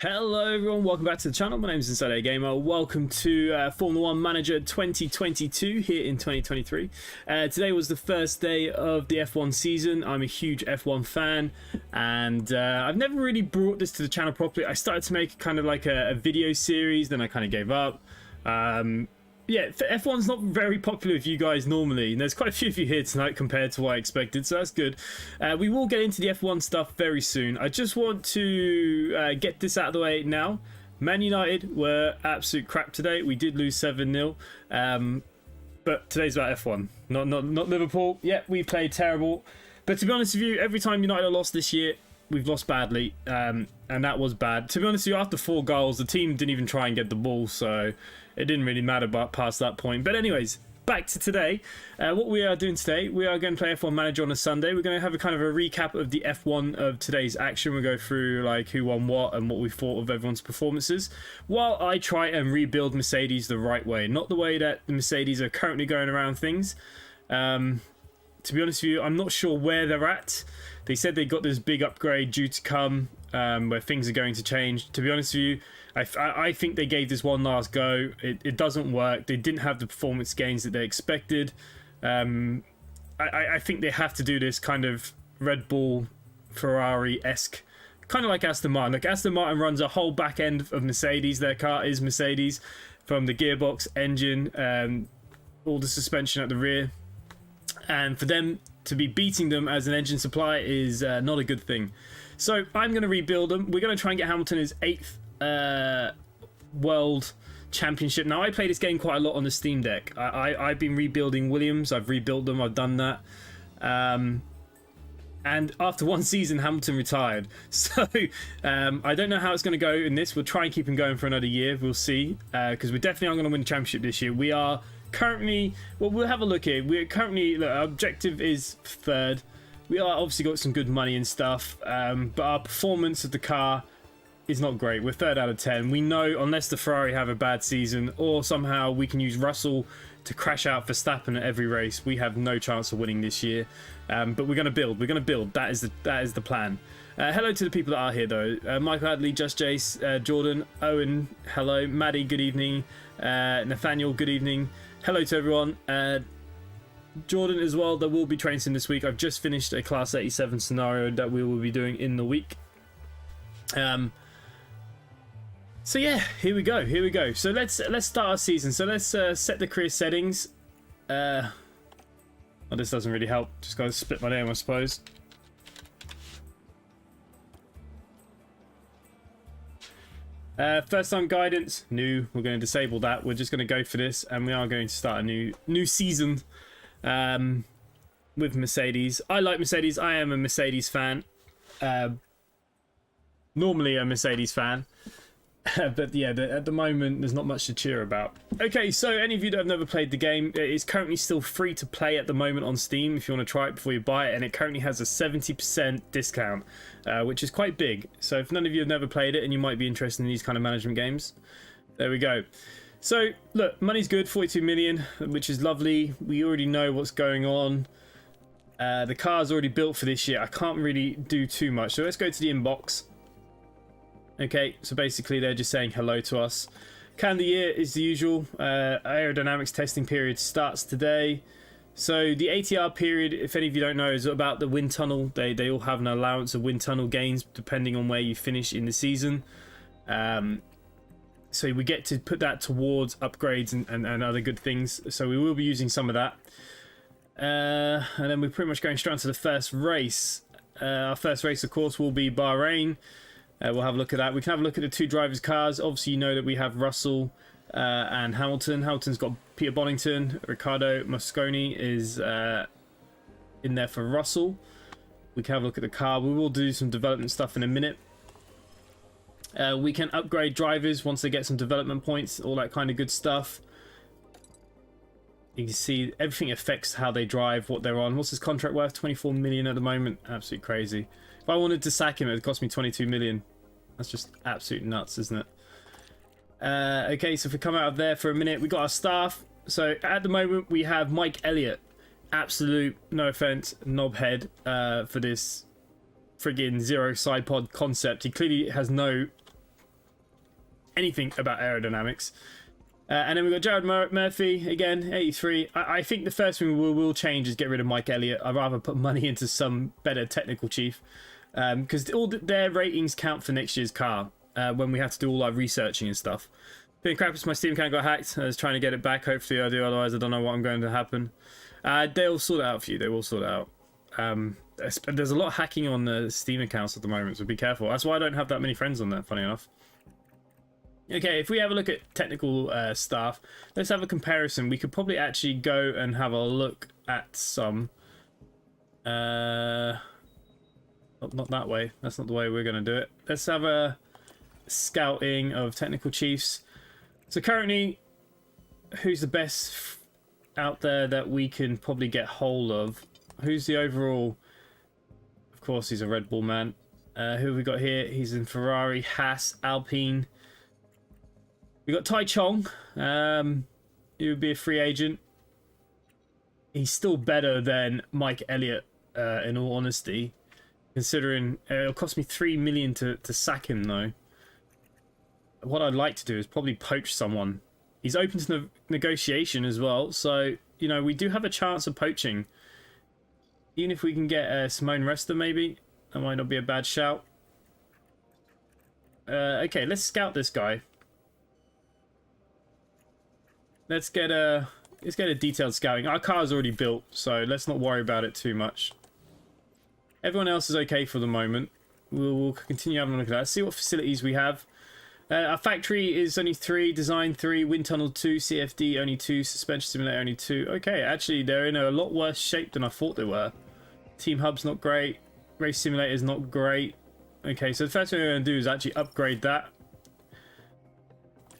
Hello everyone, welcome back to the channel. My name is InsideAgameR. Welcome to Formula 1 Manager 2022 here in 2023. Today was the first day of the F1 season. I'm a huge F1 fan and I've never really brought this to the channel properly. I started to make kind of like a video series, then I kind of gave up. Yeah, F1's not very popular with you guys normally, and there's quite a few of you here tonight compared to what I expected, so that's good. We will get into the F1 stuff very soon. I just want to get this out of the way now. Man United were absolute crap today. We did lose 7-0, but today's about F1, not Liverpool. Yeah, we played terrible, but to be honest with you, every time United have lost this year, we've lost badly, and that was bad. To be honest with you, after 4 goals, the team didn't even try and get the ball, so it didn't really matter past that point. But anyways, back to today. What we are doing today, we are going to play F1 Manager on a Sunday. We're going to have a kind of a recap of the F1 of today's action. We'll go through like who won what and what we thought of everyone's performances, while I try and rebuild Mercedes the right way, not the way that the Mercedes are currently going around things. To be honest with you, I'm not sure where they're at. They said they got this big upgrade due to come, where things are going to change. To be honest with you, I think they gave this one last go. It doesn't work. They didn't have the performance gains that they expected. I think they have to do this kind of Red Bull, Ferrari-esque, kind of like Aston Martin. Like Aston Martin runs a whole back end of Mercedes. Their car is Mercedes, from the gearbox, engine, all the suspension at the rear. And for them to be beating them as an engine supplier is not a good thing. So I'm going to rebuild them. We're going to try and get Hamilton his 8th World Championship. Now, I play this game quite a lot on the Steam Deck. I've been rebuilding Williams. I've rebuilt them. I've done that. And after one season, Hamilton retired. So I don't know how it's going to go in this. We'll try and keep him going for another year. We'll see. Because we definitely aren't going to win the championship this year. We are currently, well, we'll have a look here. We're currently, look, our objective is 3rd. We are obviously got some good money and stuff, but our performance of the car is not great. We're 3rd out of 10. We know unless the Ferrari have a bad season or somehow we can use Russell to crash out Verstappen at every race, we have no chance of winning this year. But we're going to build. We're going to build. That is the plan. Hello to the people that are here though. Michael Hadley, Just Jace, Jordan, Owen, hello. Maddie, good evening. Nathaniel, good evening. Hello to everyone. Jordan as well. There will be train sim this week. I've just finished a class 87 scenario that we will be doing in the week. So yeah, here we go. So let's start our season. So let's set the career settings. Oh, this doesn't really help. Just gotta split my name, I suppose. First time guidance, new. We're going to disable that. We're just going to go for this, and we are going to start a new season with Mercedes. I like Mercedes. I am a Mercedes fan. Normally a Mercedes fan. But yeah, at the moment, there's not much to cheer about. Okay, so any of you that have never played the game, it is currently still free to play at the moment on Steam if you want to try it before you buy it, and it currently has a 70% discount, which is quite big. So if none of you have never played it and you might be interested in these kind of management games, there we go. So look, money's good, 42 million, which is lovely. We already know what's going on. The car's already built for this year. I can't really do too much. So let's go to the inbox. Okay, so basically they're just saying hello to us. Calendar year is the usual. Aerodynamics testing period starts today. So the ATR period, if any of you don't know, is about the wind tunnel. They all have an allowance of wind tunnel gains depending on where you finish in the season. So we get to put that towards upgrades and other good things. So we will be using some of that. And then we're pretty much going straight to the first race. Our first race, of course, will be Bahrain. We'll have a look at that. We can have a look at the 2 drivers' cars. Obviously, you know that we have Russell and Hamilton. Hamilton's got Peter Bonington. Riccardo Mosconi is in there for Russell. We can have a look at the car. We will do some development stuff in a minute. We can upgrade drivers once they get some development points, all that kind of good stuff. You can see everything affects how they drive, what they're on. What's his contract worth? 24 million at the moment. Absolutely crazy. If I wanted to sack him, it would cost me 22 million. That's just absolute nuts, isn't it? Okay, so if we come out of there for a minute, we got our staff. So at the moment, we have Mike Elliott. Absolute, no offense, knobhead for this friggin' zero side pod concept. He clearly has no anything about aerodynamics. And then we've got Jared Murphy, again, 83. I think the first thing we will change is get rid of Mike Elliott. I'd rather put money into some better technical chief. Because all their ratings count for next year's car when we have to do all our researching and stuff. Being crap because my Steam account got hacked. I was trying to get it back. Hopefully I do, otherwise I don't know what I'm going to happen. They'll sort it out for you. They will sort it out. There's a lot of hacking on the Steam accounts at the moment, so be careful. That's why I don't have that many friends on there, funny enough. Okay, if we have a look at technical stuff, let's have a comparison. We could probably actually go and have a look at some... not that way. That's not the way we're going to do it. Let's have a scouting of technical chiefs. So currently, who's the best out there that we can probably get hold of? Who's the overall... Of course, he's a Red Bull man. Who have we got here? He's in Ferrari, Haas, Alpine... We got Tai Chong. He would be a free agent. He's still better than Mike Elliott, in all honesty. Considering it'll cost me 3 million to sack him, though. What I'd like to do is probably poach someone. He's open to negotiation as well, so you know we do have a chance of poaching. Even if we can get Simone Resta, maybe that might not be a bad shout. Okay, let's scout this guy. Let's get a detailed scouting. Our car's already built, so let's not worry about it too much. Everyone else is okay for the moment. We'll continue having a look at that. Let's see what facilities we have. Our factory is only 3, design 3, wind tunnel 2, CFD only 2, suspension simulator only 2. Okay, actually they're in a lot worse shape than I thought they were. Team hub's not great. Race simulator is not great. Okay, so the first thing we're going to do is actually upgrade that.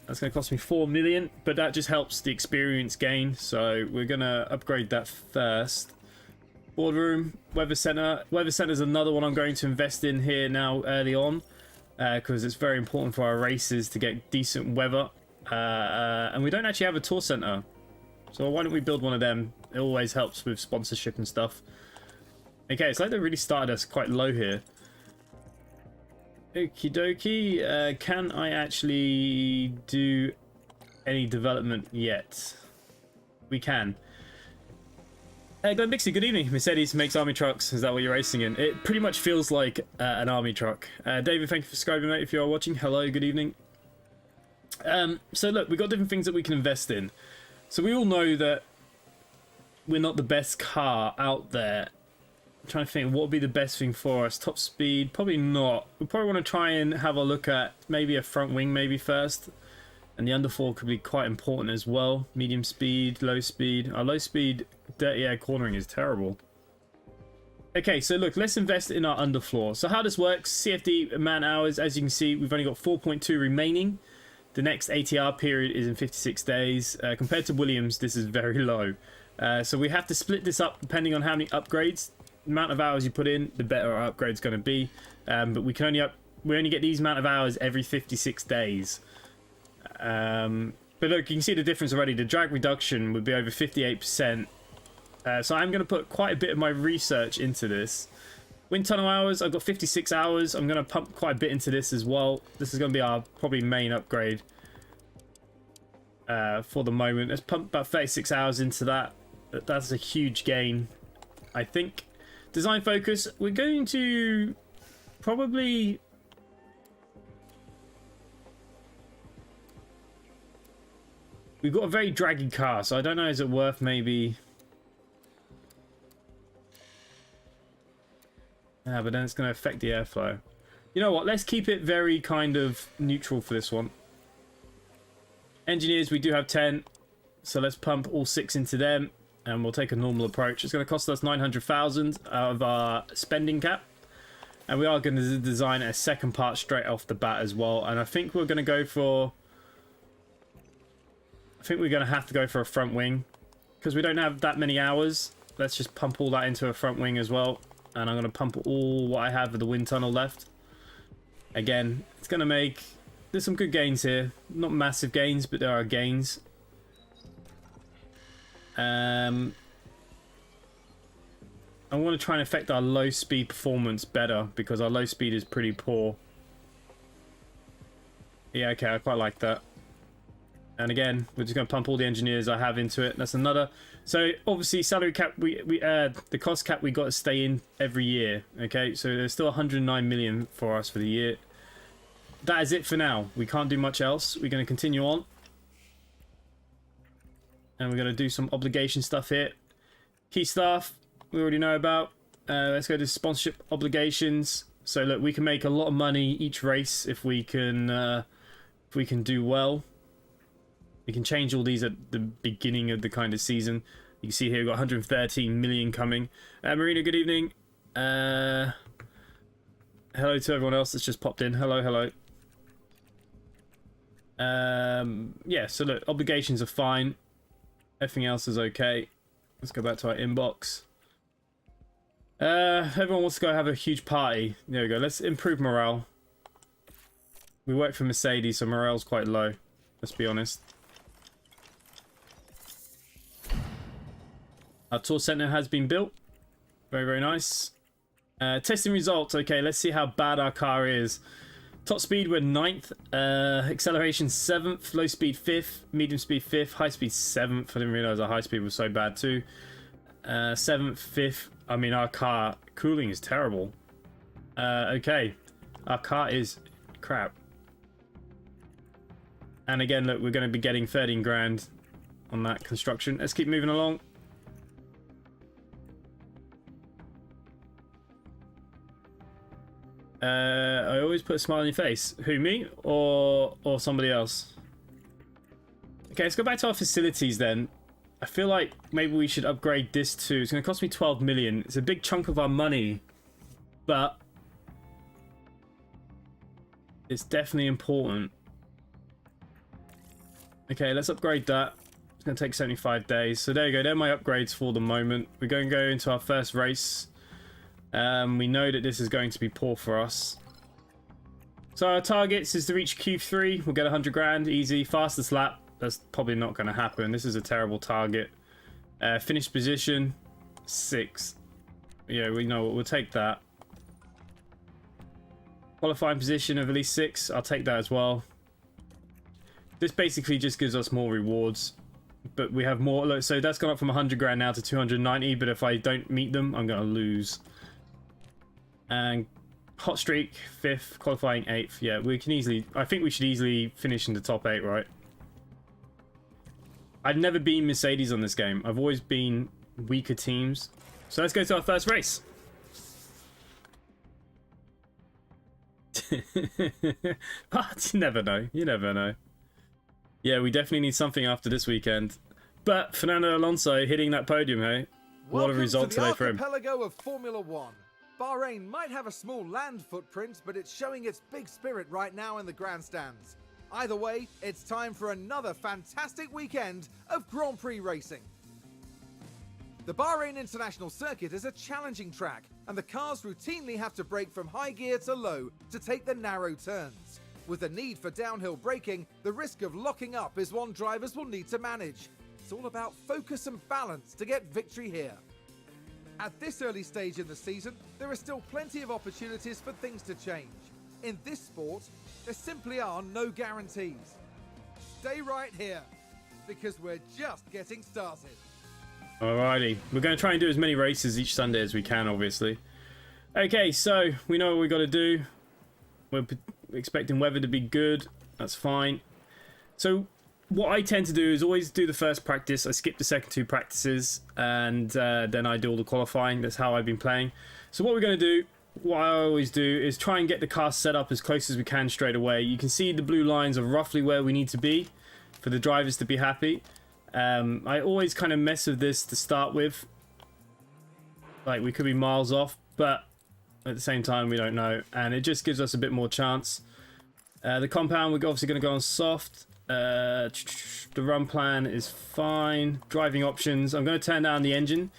That's going to cost me 4 million, but that just helps the experience gain. So we're going to upgrade that first. Boardroom, weather center. Weather center is another one I'm going to invest in here now early on, because it's very important for our races to get decent weather. And we don't actually have a tour center, so why don't we build one of them? It always helps with sponsorship and stuff. Okay, it's like they really started us quite low here. Okie dokie. Can I actually do any development yet? We can. Glenn Bixby, good evening. Mercedes makes army trucks. Is that what you're racing in? It pretty much feels like an army truck. David, thank you for subscribing, mate, if you are watching. Hello, good evening. So look, we've got different things that we can invest in. So we all know that we're not the best car out there. I'm trying to think what would be the best thing for us. Top speed, probably not. We probably want to try and have a look at maybe a front wing maybe first. And the underfall could be quite important as well. Medium speed, low speed. Our low speed dirty air cornering is terrible. Okay, so look, let's invest in our underfloor. So how this works, CFD man hours, as you can see, we've only got 4.2 remaining. The next ATR period is in 56 days. Compared to Williams, this is very low. So we have to split this up depending on how many upgrades. The amount of hours you put in, the better our upgrade's going to be. But we can only get these amount of hours every 56 days. But look, you can see the difference already. The drag reduction would be over 58%. So I'm going to put quite a bit of my research into this. Wind tunnel hours, I've got 56 hours. I'm going to pump quite a bit into this as well. This is going to be our probably main upgrade for the moment. Let's pump about 36 hours into that. That's a huge gain, I think. Design focus, we're going to probably... We've got a very draggy car, so I don't know, is it worth maybe... Yeah, but then it's going to affect the airflow. You know what, let's keep it very kind of neutral for this one. Engineers, we do have 10, so let's pump all 6 into them, and we'll take a normal approach. It's going to cost us 900,000 out of our spending cap. And we are going to design a second part straight off the bat as well. And I think we're going to go for... I think we're going to have to go for a front wing. Because we don't have that many hours. Let's just pump all that into a front wing as well. And I'm going to pump all what I have of the wind tunnel left. Again, it's going to make... There's some good gains here. Not massive gains, but there are gains. I want to try and affect our low speed performance better because our low speed is pretty poor. Yeah, okay, I quite like that. And again, we're just going to pump all the engineers I have into it. That's another. So obviously, salary cap, the cost cap we got to stay in every year. Okay, so there's still 109 million for us for the year. That is it for now. We can't do much else. We're going to continue on, and we're going to do some obligation stuff here. Key staff we already know about. Let's go to sponsorship obligations. So look, we can make a lot of money each race if we can do well. We can change all these at the beginning of the kind of season. You can see here we've got 113 million coming. Marina, good evening. Hello to everyone else that's just popped in. Hello, hello. Yeah, so look, obligations are fine. Everything else is okay. Let's go back to our inbox. Everyone wants to go have a huge party. There we go. Let's improve morale. We work for Mercedes, so morale's quite low. Let's be honest. Our tour center has been built. Very, very nice. Testing results. Okay, let's see how bad our car is. Top speed, we're 9th. Acceleration, 7th. Low speed, 5th. Medium speed, 5th. High speed, 7th. I didn't realize our high speed was so bad too. 7th, 5th. I mean, our car cooling is terrible. Okay. Our car is crap. And again, look, we're going to be getting 13 grand on that construction. Let's keep moving along. I always put a smile on your face. Who, me or somebody else? Okay, let's go back to our facilities then. I feel like maybe we should upgrade this too. It's going to cost me 12 million. It's a big chunk of our money, but it's definitely important. Okay, let's upgrade that. It's going to take 75 days. So there you go. They're my upgrades for the moment. We're going to go into our first race. We know that this is going to be poor for us. So our targets is to reach Q3. We'll get 100 grand, easy. Fastest lap. That's probably not going to happen. This is a terrible target. Finish position, 6. Yeah, we know we'll take that. Qualifying position of at least 6. I'll take that as well. This basically just gives us more rewards. But we have more. Look, so that's gone up from 100 grand now to 290. But if I don't meet them, I'm going to lose. And hot streak, 5th, qualifying 8th. Yeah, we can easily. I think we should easily finish in the top 8, right? I've never been Mercedes on this game. I've always been weaker teams. So let's go to our first race. But you never know. You never know. Yeah, we definitely need something after this weekend. But Fernando Alonso hitting that podium, hey? What a result today for him. Welcome to the archipelago of Formula One. Bahrain might have a small land footprint, but it's showing its big spirit right now in the grandstands. Either way, it's time for another fantastic weekend of Grand Prix racing. The Bahrain International Circuit is a challenging track, and the cars routinely have to brake from high gear to low to take the narrow turns. With the need for downhill braking, the risk of locking up is one drivers will need to manage. It's all about focus and balance to get victory here. At this early stage in the season, there are still plenty of opportunities for things to change. In this sport, there simply are no guarantees. Stay right here, because we're just getting started. Alrighty, we're going to try and do as many races each Sunday as we can, obviously. Okay, so we know what we've got to do. We're expecting weather to be good. That's fine. So what I tend to do is always do the first practice. I skip the second 2 practices, and then I do all the qualifying. That's how I've been playing. So what we're going to do, what I always do, is try and get the car set up as close as we can straight away. You can see the blue lines are roughly where we need to be for the drivers to be happy. I always kind of mess with this to start with. Like, we could be miles off, but at the same time, we don't know. And it just gives us a bit more chance. The compound, we're obviously going to go on soft. The run plan is fine. Driving options, I'm going to turn down the engine.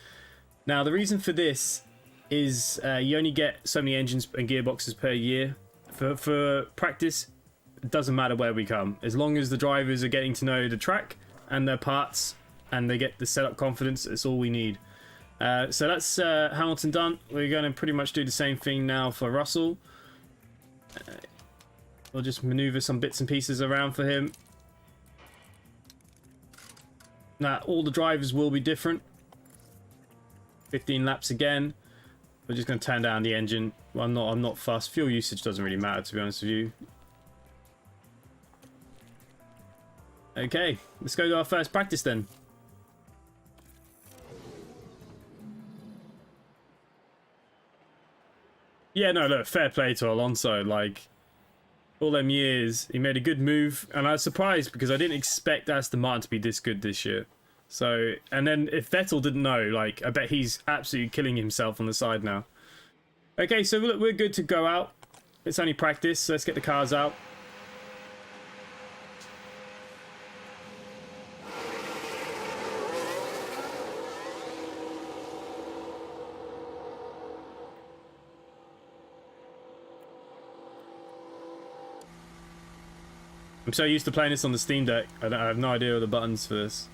Now, the reason for this is you only get so many engines and gearboxes per year. For practice, it doesn't matter where we come. As long as the drivers are getting to know the track and their parts, and they get the setup confidence, that's all we need. So that's Hamilton done. We're going to pretty much do the same thing now for Russell. We'll just maneuver some bits and pieces around for him. Now, all the drivers will be different. 15 laps again. We're just going to turn down the engine. Well, I'm not fussed. Fuel usage doesn't really matter, to be honest with you. Okay, let's go to our first practice then. Yeah, no, look, fair play to Alonso. Like, all them years, he made a good move, and I was surprised because I didn't expect Aston Martin to be this good this year. So, and then if Vettel didn't know, like, I bet he's absolutely killing himself on the side now. Okay, so look, we're good to go out. It's only practice, so let's get the cars out. I'm so used to playing this on the Steam Deck, I have no idea of the buttons for this.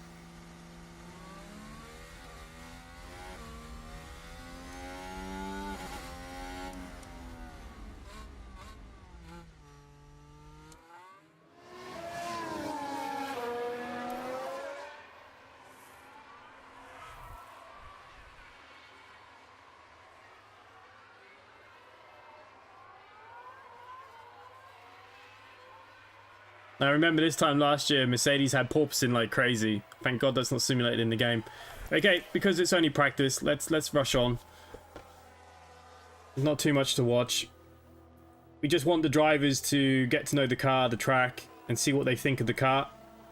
I remember this time last year, Mercedes had porpoising like crazy. Thank God that's not simulated in the game. Okay, because it's only practice, let's rush on. There's not too much to watch. We just want the drivers to get to know the car, the track, and see what they think of the car.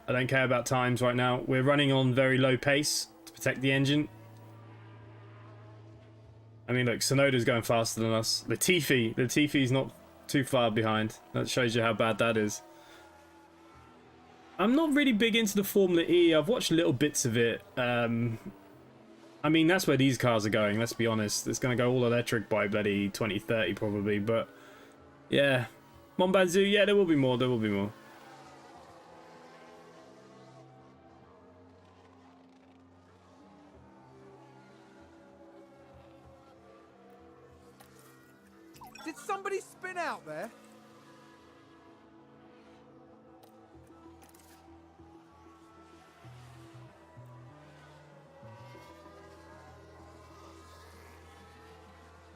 I don't care about times right now. We're running on very low pace to protect the engine. I mean, look, Tsunoda's going faster than us. Latifi's not too far behind. That shows you how bad that is. I'm not really big into the Formula E. I've watched little bits of it. I mean, that's where these cars are going, let's be honest. It's going to go all electric by bloody 2030 probably, but yeah. Monbanzu, yeah, there will be more, there will be more. Did somebody spin out there?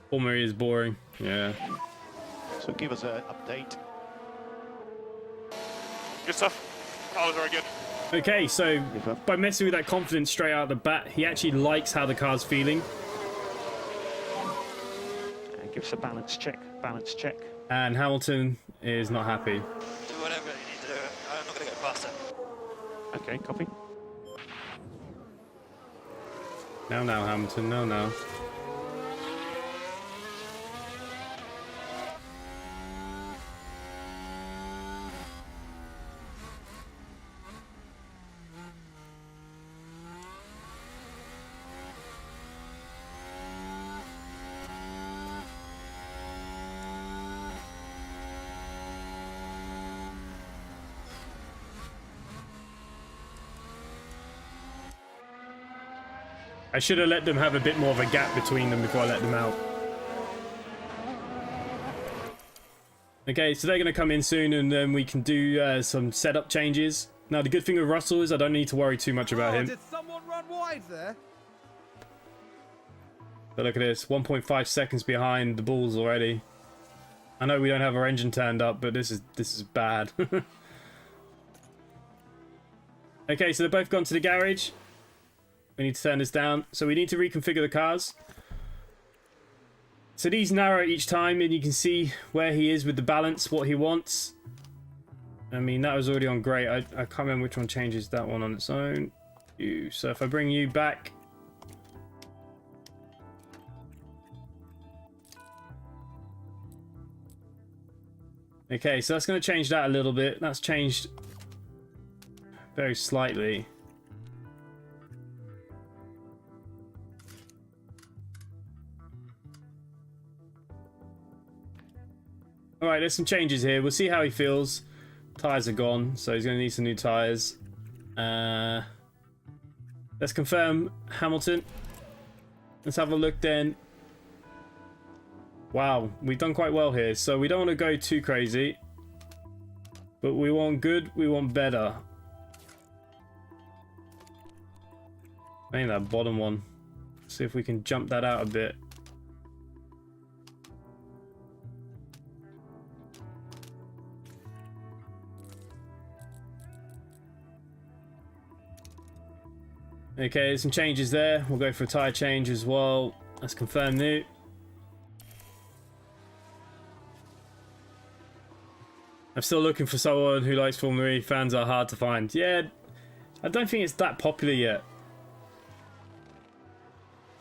Formula E is boring, yeah. So give us an update. Good stuff. That was very good. Okay, so by messing with that confidence straight out the bat, he actually likes how the car's feeling. Give us a balance check. Balance check. And Hamilton is not happy. Do whatever you need to do. I'm not going to go faster. Okay, copy. Now, Hamilton, now. I should have let them have a bit more of a gap between them before I let them out. Okay, so they're going to come in soon and then we can do some setup changes. Now, the good thing with Russell is I don't need to worry too much about him. Did someone run wide there? But look at this, 1.5 seconds behind the Bulls already. I know we don't have our engine turned up, but this is bad. Okay, so they've both gone to the garage. We need to turn this down. So we need to reconfigure the cars. So these narrow each time and you can see where he is with the balance, what he wants. I mean, that was already on great. I can't remember which one changes that one on its own. So if I bring you back. Okay, so that's going to change that a little bit. That's changed very slightly. Alright, there's some changes here. We'll see how he feels. Tyres are gone, so he's going to need some new tyres. Let's confirm Hamilton. Let's have a look then. Wow, we've done quite well here, so we don't want to go too crazy. But we want good, we want better. Maybe that bottom one. See if we can jump that out a bit. Okay, there's some changes there. We'll go for a tyre change as well. Let's confirm new. I'm still looking for someone who likes Formula E. Fans are hard to find. Yeah, I don't think it's that popular yet.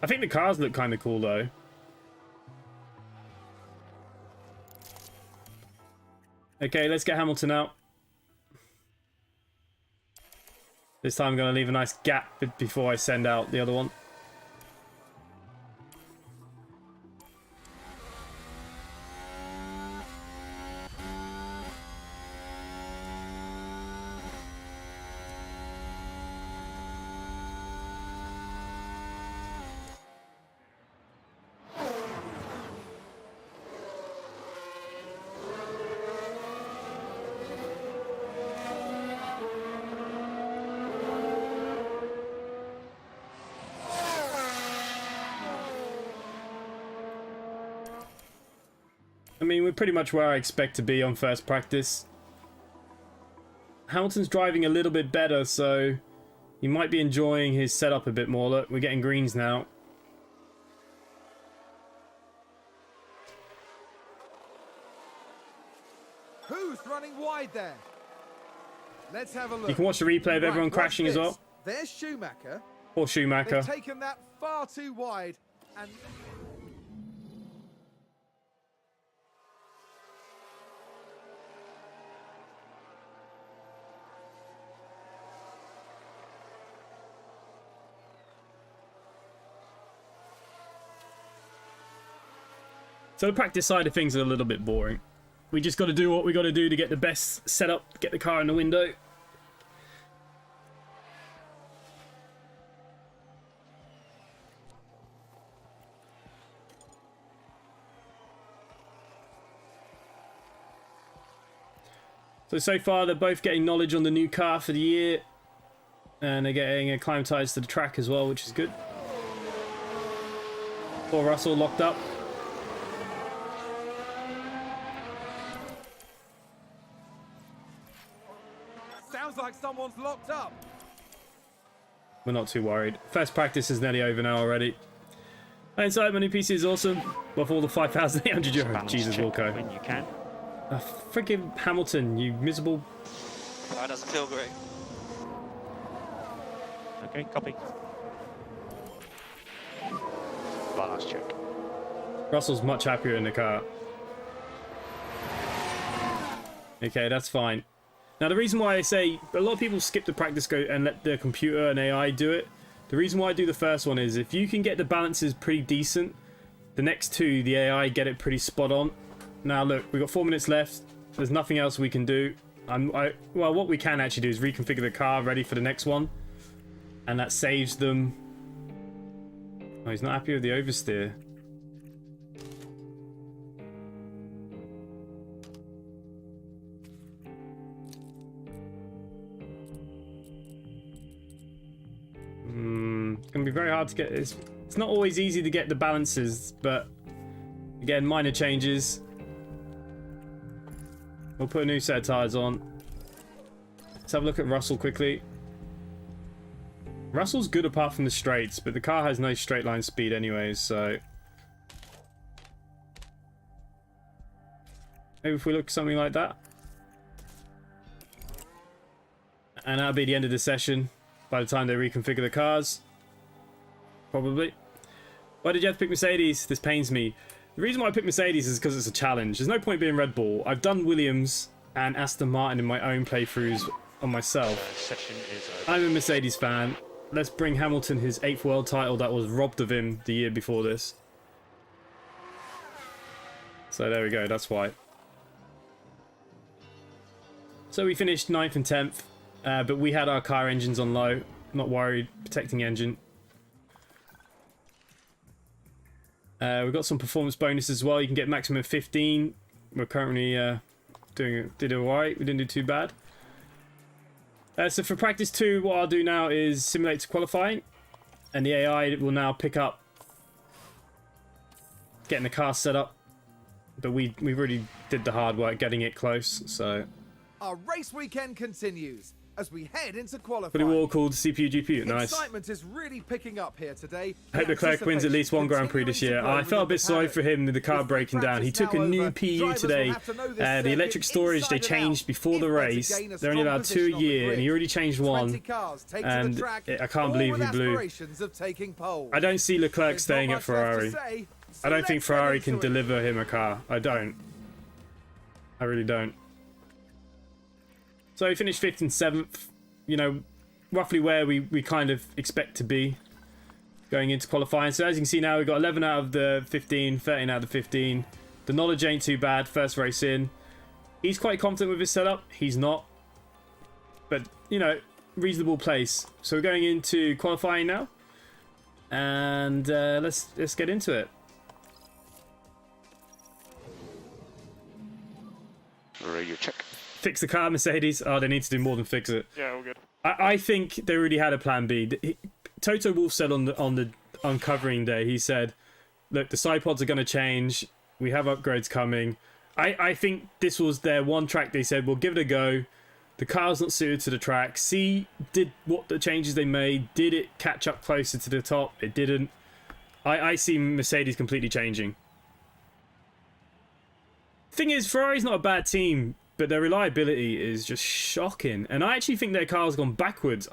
I think the cars look kind of cool though. Okay, let's get Hamilton out. This time I'm going to leave a nice gap before I send out the other one. I mean, we're pretty much where I expect to be on first practice. Hamilton's driving a little bit better, so he might be enjoying his setup a bit more. Look, we're getting greens now. Who's running wide there? Let's have a look. You can watch the replay of everyone crashing as well. There's Schumacher. Or Schumacher. They've taken that far too wide and... So the practice side of things are a little bit boring. We just got to do what we got to do to get the best setup, get the car in the window. So far they're both getting knowledge on the new car for the year. And they're getting acclimatized to the track as well, which is good. Poor Russell locked up. Sounds like someone's locked up. We're not too worried. First practice is nearly over now already. Inside, my new PC is awesome. Worth all the 5,800 euros. Jesus, Wilco. When you can. Freaking Hamilton, you miserable. That doesn't feel great. Okay, copy. Balance check. Russell's much happier in the car. Okay, that's fine. Now, the reason why I say a lot of people skip the practice go and let the computer and AI do it. The reason why I do the first one is if you can get the balances pretty decent, the next two, the AI get it pretty spot on. Now, look, we've got 4 minutes left. There's nothing else we can do. Well, what we can actually do is reconfigure the car ready for the next one. And that saves them. Oh, he's not happy with the oversteer. It's going to be very hard to get. It's not always easy to get the balances, but again, minor changes. We'll put a new set of tyres on. Let's have a look at Russell quickly. Russell's good apart from the straights, but the car has no straight line speed anyways, so... Maybe if we look at something like that. And that'll be the end of the session by the time they reconfigure the cars. Probably. Why did you have to pick Mercedes? This pains me. The reason why I picked Mercedes is because it's a challenge. There's no point being Red Bull. I've done Williams and Aston Martin in my own playthroughs on myself. Session is over. I'm a Mercedes fan. Let's bring Hamilton his 8th world title that was robbed of him the year before this. So there we go, that's why. So we finished 9th and 10th, but we had our car engines on low. Not worried, protecting the engine. We've got some performance bonuses as well. You can get maximum 15. We're currently did all right. We didn't do too bad. So for practice 2, what I'll do now is simulate to qualifying, and the AI will now pick up getting the car set up. But we really did the hard work getting it close. So Our race weekend continues as we head into qualifying. pretty well called CPU GPU. Nice. Excitement is really picking up here today. I hope Leclerc wins at least one Grand Prix this year. I felt a bit sorry for him with the car breaking down. He took a new PU today. The electric storage they changed before the race. They're only allowed 2 a year, and he already changed 1. And I can't believe he blew. I don't see Leclerc staying at Ferrari. I don't think Ferrari can deliver him a car. I don't. I really don't. So he finished 5th and 7th. You know, roughly where we kind of expect to be going into qualifying. So as you can see now, we've got 11 out of the 15, 13 out of the 15. The knowledge ain't too bad. First race in. He's quite confident with his setup. He's not. But, you know, reasonable place. So we're going into qualifying now. And let's get into it. Radio check. Fix the car, Mercedes. Oh, they need to do more than fix it. Yeah, all good. I think they already had a plan B. Toto Wolff said on the uncovering day, he said, look, the side pods are going to change. We have upgrades coming. I think this was their one track. They said, we'll give it a go. The car's not suited to the track. See, did what the changes they made. Did it catch up closer to the top? It didn't. I see Mercedes completely changing. Thing is, Ferrari's not a bad team, but their reliability is just shocking. And I actually think their car's gone backwards.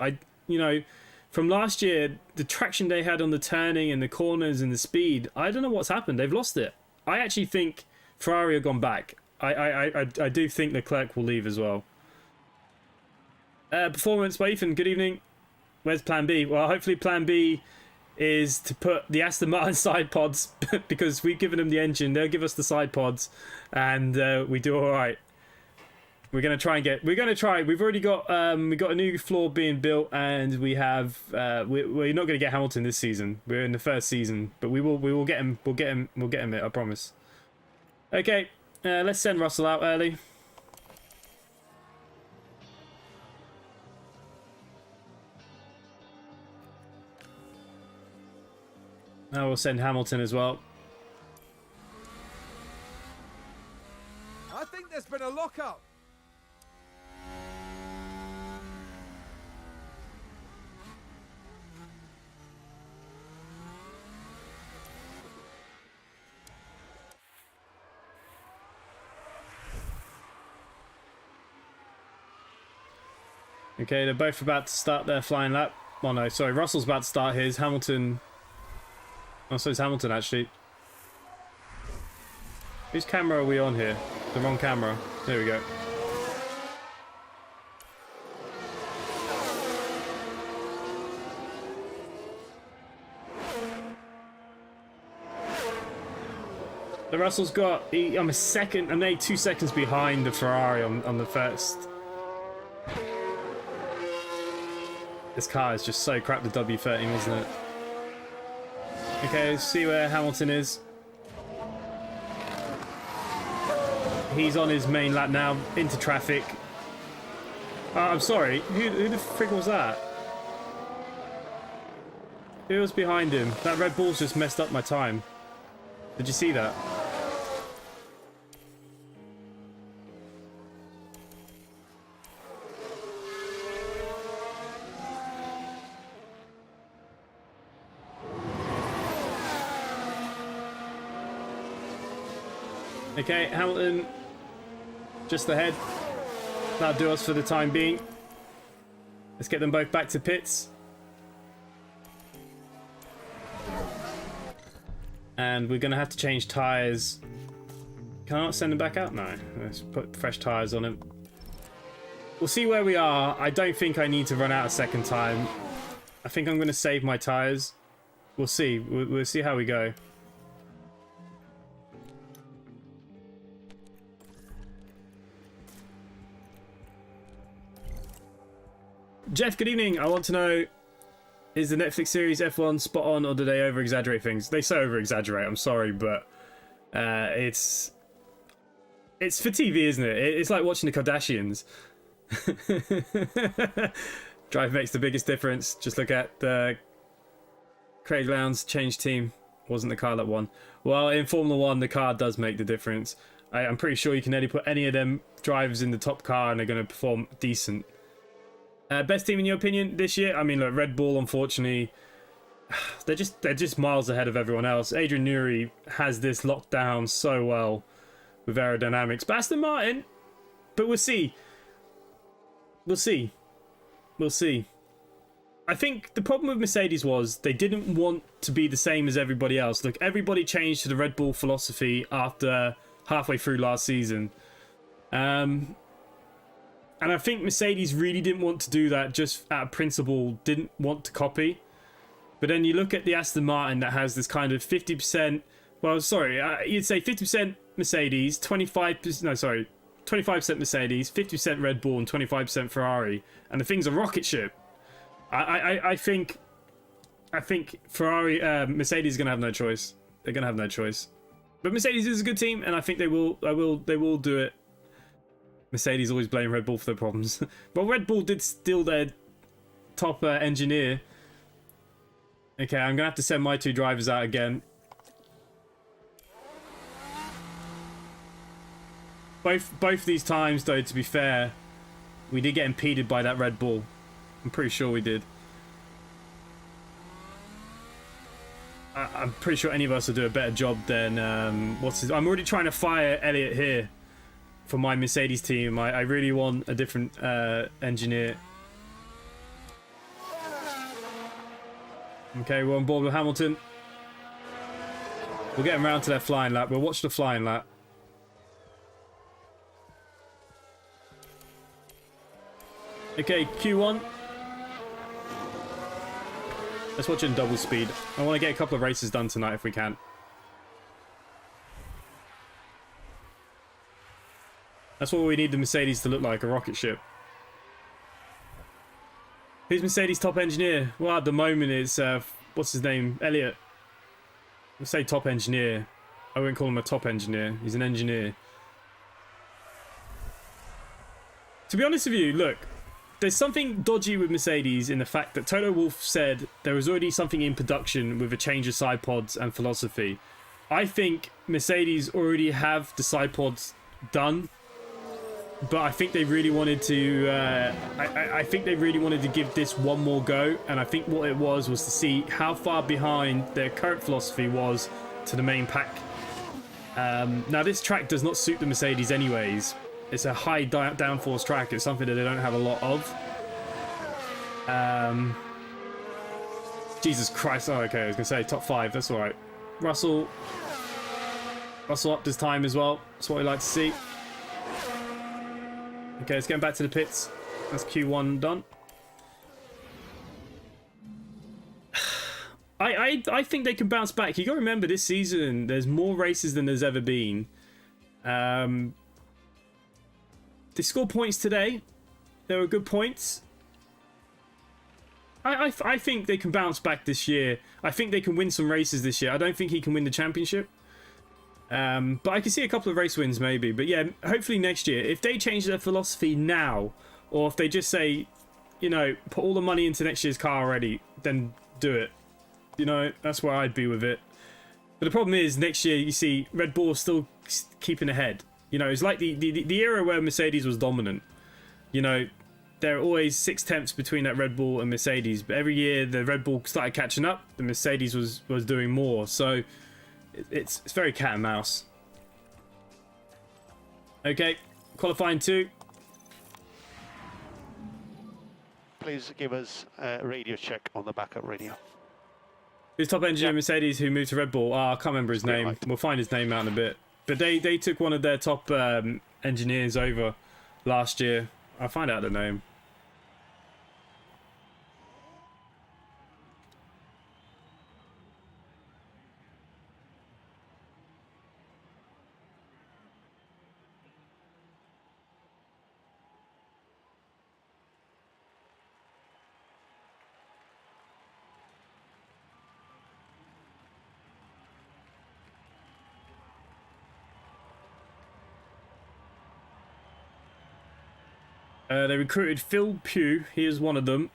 You know, from last year, the traction they had on the turning and the corners and the speed, I don't know what's happened. They've lost it. I actually think Ferrari have gone back. I do think Leclerc will leave as well. Performance by Ethan, good evening. Where's plan B? Well, hopefully plan B is to put the Aston Martin side pods, because we've given them the engine, they'll give us the side pods, and we do all right. We're gonna try. We've already got we got a new floor being built, and we have we're not gonna get Hamilton this season. We're in the first season, but we will get him. We'll get him it. I promise. Okay, let's send Russell out early. Now we'll send Hamilton as well. I think there's been a lockup. Okay, they're both about to start their flying lap. Oh no, sorry, Russell's about to start his. Hamilton... Oh, so it's Hamilton, actually. Whose camera are we on here? The wrong camera. There we go. The Russell's got... I'm I'm 2 seconds behind the Ferrari on the first. This car is just so crap, the W13, isn't it? Okay, let's see where Hamilton is. He's on his main lap now, into traffic. I'm sorry, who the frig was that? Who was behind him? That Red Bull's just messed up my time. Did you see that? Okay, Hamilton, just ahead. That'll do us for the time being. Let's get them both back to pits. And we're going to have to change tyres. Can I not send them back out? No, let's put fresh tyres on them. We'll see where we are. I don't think I need to run out a second time. I think I'm going to save my tyres. We'll see. We'll see how we go. Jeff, good evening. I want to know, is the Netflix series F1 spot on, or do they over-exaggerate things? They so over-exaggerate, I'm sorry, but it's... It's for TV, isn't it? It's like watching the Kardashians. Drive makes the biggest difference. Just look at the Craig Lowndes change team. Wasn't the car that won. Well, in Formula 1, the car does make the difference. I'm pretty sure you can only put any of them drivers in the top car and they're going to perform decent. Best team in your opinion this year? I mean, look, Red Bull, unfortunately, they're just miles ahead of everyone else. Adrian Newey has this locked down so well with aerodynamics. But Aston Martin, but we'll see. We'll see. We'll see. I think the problem with Mercedes was they didn't want to be the same as everybody else. Look, everybody changed to the Red Bull philosophy after halfway through last season. And I think Mercedes really didn't want to do that just out of principle, didn't want to copy. But then you look at the Aston Martin that has this kind of 50%, well, sorry, you'd say 50% Mercedes, 25%, no, sorry, 25% Mercedes, 50% Red Bull, and 25% Ferrari. And the thing's a rocket ship. I think Ferrari, Mercedes is going to have no choice. They're going to have no choice. But Mercedes is a good team, and I think they will do it. Mercedes always blame Red Bull for their problems. But Red Bull did steal their top engineer. Okay, I'm going to have to send my two drivers out again. Both these times, though, to be fair, we did get impeded by that Red Bull. I'm pretty sure we did. I'm pretty sure any of us will do a better job than I'm already trying to fire Elliott here for my Mercedes team. I really want a different engineer. Okay, we're on board with Hamilton. We'll get them around to their flying lap. We'll watch the flying lap. Okay, Q1. Let's watch it in double speed. I want to get a couple of races done tonight if we can. That's what we need the Mercedes to look like, a rocket ship. Who's Mercedes' top engineer? Well, at the moment it's, what's his name? Elliott. Let's say top engineer. I wouldn't call him a top engineer. He's an engineer. To be honest with you, look. There's something dodgy with Mercedes in the fact that Toto Wolff said there was already something in production with a change of side pods and philosophy. I think Mercedes already have the side pods done, but I think they really wanted to. I think they really wanted to give this one more go, and I think what it was to see how far behind their current philosophy was to the main pack. Now this track does not suit the Mercedes anyways. It's a high downforce track. It's something that they don't have a lot of. Jesus Christ. Oh, okay. I was going to say top 5. That's all right. Russell up this time as well. That's what we like to see. Okay, let's get back to the pits. That's Q1 done. I think they can bounce back. You got to remember this season, there's more races than there's ever been. They scored points today. They were good points. I think they can bounce back this year. I think they can win some races this year. I don't think he can win the championship. But I can see a couple of race wins maybe. But yeah, hopefully next year. If they change their philosophy now, or if they just say, you know, put all the money into next year's car already, then do it. You know, that's where I'd be with it. But the problem is, next year, you see, Red Bull is still keeping ahead. You know, it's like the era where Mercedes was dominant. You know, there are always 6 tenths between that Red Bull and Mercedes. But every year the Red Bull started catching up, the Mercedes was doing more. So it's very cat and mouse. Okay, qualifying 2. Please give us a radio check on the backup radio. Who's top engineer Mercedes who moved to Red Bull? I can't remember his name. Right. We'll find his name out in a bit. But they took one of their top engineers over last year. I'll find out the name. They recruited Phil Pugh. He is one of them.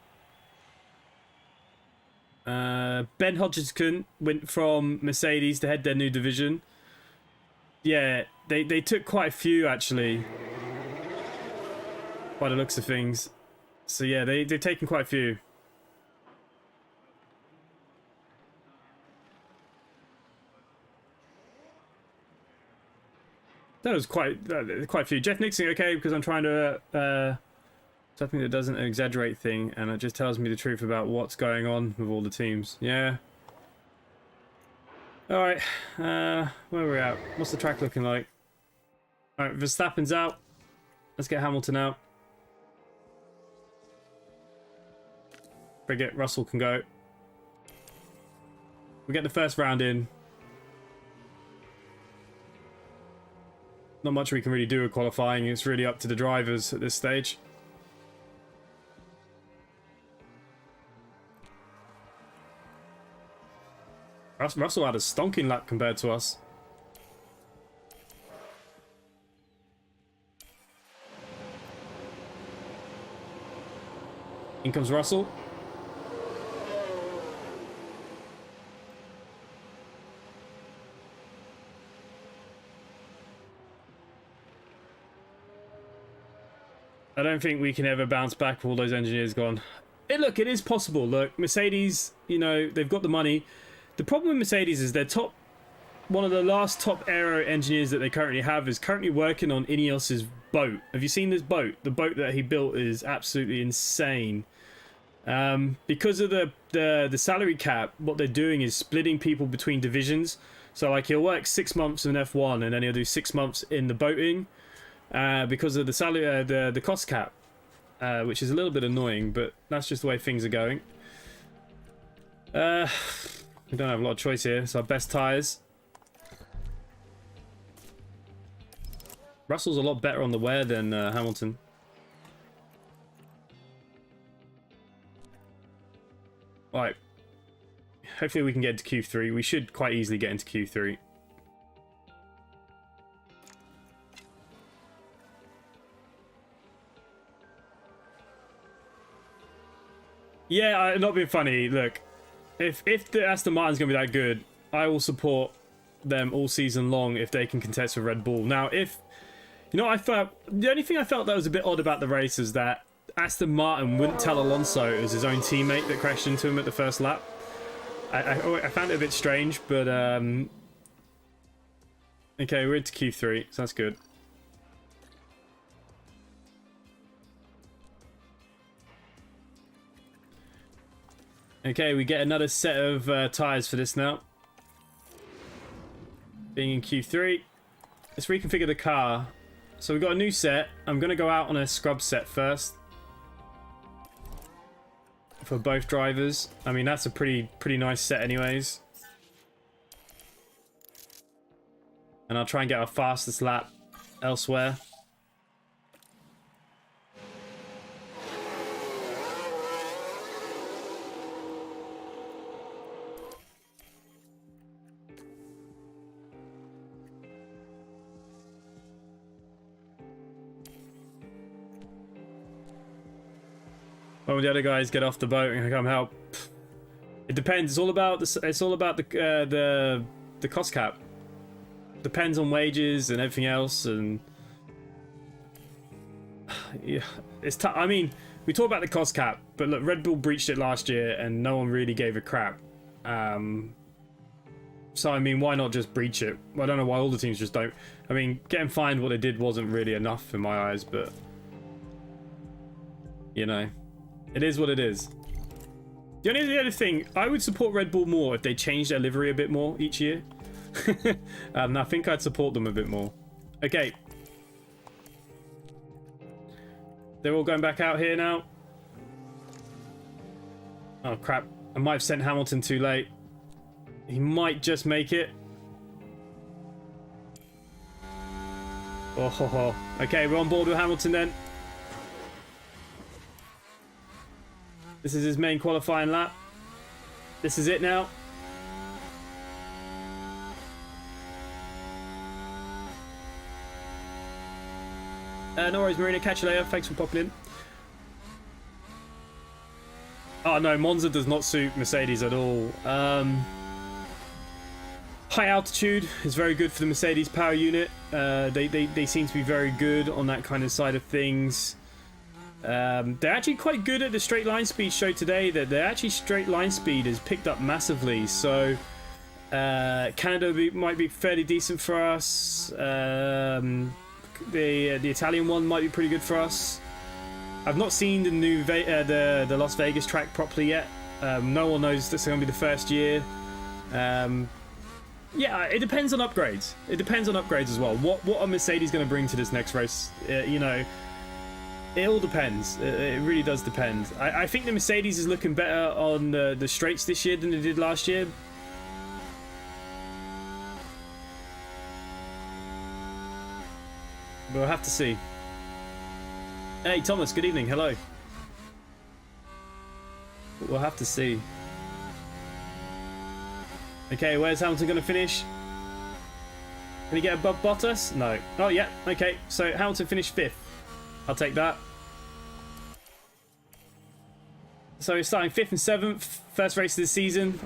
Ben Hodgkin went from Mercedes to head their new division. Yeah, they took quite a few, actually, by the looks of things. So yeah, they've taken quite a few. That was quite a few. Jeff Nixon, okay, because I'm trying to something that doesn't exaggerate thing, and it just tells me the truth about what's going on with all the teams. Yeah. All right, where are we at? What's the track looking like? All right, Verstappen's out. Let's get Hamilton out. Forget Russell can go. We get the first round in. Not much we can really do with qualifying. It's really up to the drivers at this stage. Russell had a stonking lap compared to us. In comes Russell. I don't think we can ever bounce back with all those engineers gone. Look, it is possible. Look, Mercedes, you know, they've got the money. The problem with Mercedes is their one of the last top aero engineers that they currently have is currently working on Ineos's boat. Have you seen this boat? The boat that he built is absolutely insane. Because of the salary cap, what they're doing is splitting people between divisions. So like he'll work 6 months in F1 and then he'll do 6 months in the boating. Because of the salary, the cost cap, which is a little bit annoying, but that's just the way things are going. We don't have a lot of choice here. It's our best tyres. Russell's a lot better on the wear than Hamilton. Right. Hopefully we can get into Q3. We should quite easily get into Q3. Yeah, not being funny. Look, if the Aston Martin's gonna be that good, I will support them all season long if they can contest with Red Bull. Now, if you know, the only thing I felt that was a bit odd about the race is that Aston Martin wouldn't tell Alonso it was his own teammate that crashed into him at the first lap. I found it a bit strange, but okay, we're into Q3, so that's good. Okay, we get another set of tyres for this now. Being in Q3. Let's reconfigure the car. So we've got a new set. I'm going to go out on a scrub set first. For both drivers. I mean, that's a pretty nice set anyways. And I'll try and get our fastest lap elsewhere. When the other guys get off the boat and come help, it depends. It's all about the cost cap. Depends on wages and everything else, and yeah, it's tough. I mean, we talk about the cost cap, but look, Red Bull breached it last year, and no one really gave a crap. So I mean, why not just breach it? I don't know why all the teams just don't. I mean, getting fined what they did wasn't really enough in my eyes, but you know. It is what it is. The other thing, I would support Red Bull more if they changed their livery a bit more each year. I think I'd support them a bit more. Okay. They're all going back out here now. Oh, crap. I might have sent Hamilton too late. He might just make it. Oh, ho, ho. Okay, we're on board with Hamilton then. This is his main qualifying lap. This is it now. No worries, Marina. Catch you later. Thanks for popping in. Oh no, Monza does not suit Mercedes at all. High altitude is very good for the Mercedes power unit. They seem to be very good on that kind of side of things. They're actually quite good at the straight line speed show today. That their actually straight line speed has picked up massively. So Canada might be fairly decent for us. The Italian one might be pretty good for us. I've not seen the new the Las Vegas track properly yet. No one knows this is going to be the first year. Yeah, it depends on upgrades. It depends on upgrades as well. What are Mercedes going to bring to this next race? You know, it all depends. It really does depend. I think the Mercedes is looking better on the straights this year than they did last year. We'll have to see. Hey, Thomas, good evening. Hello. We'll have to see. Okay, where's Hamilton going to finish? Can he get above Bottas? No. Oh, yeah. Okay, so Hamilton finished 5th. I'll take that. So we're starting 5th and 7th. First race of the season.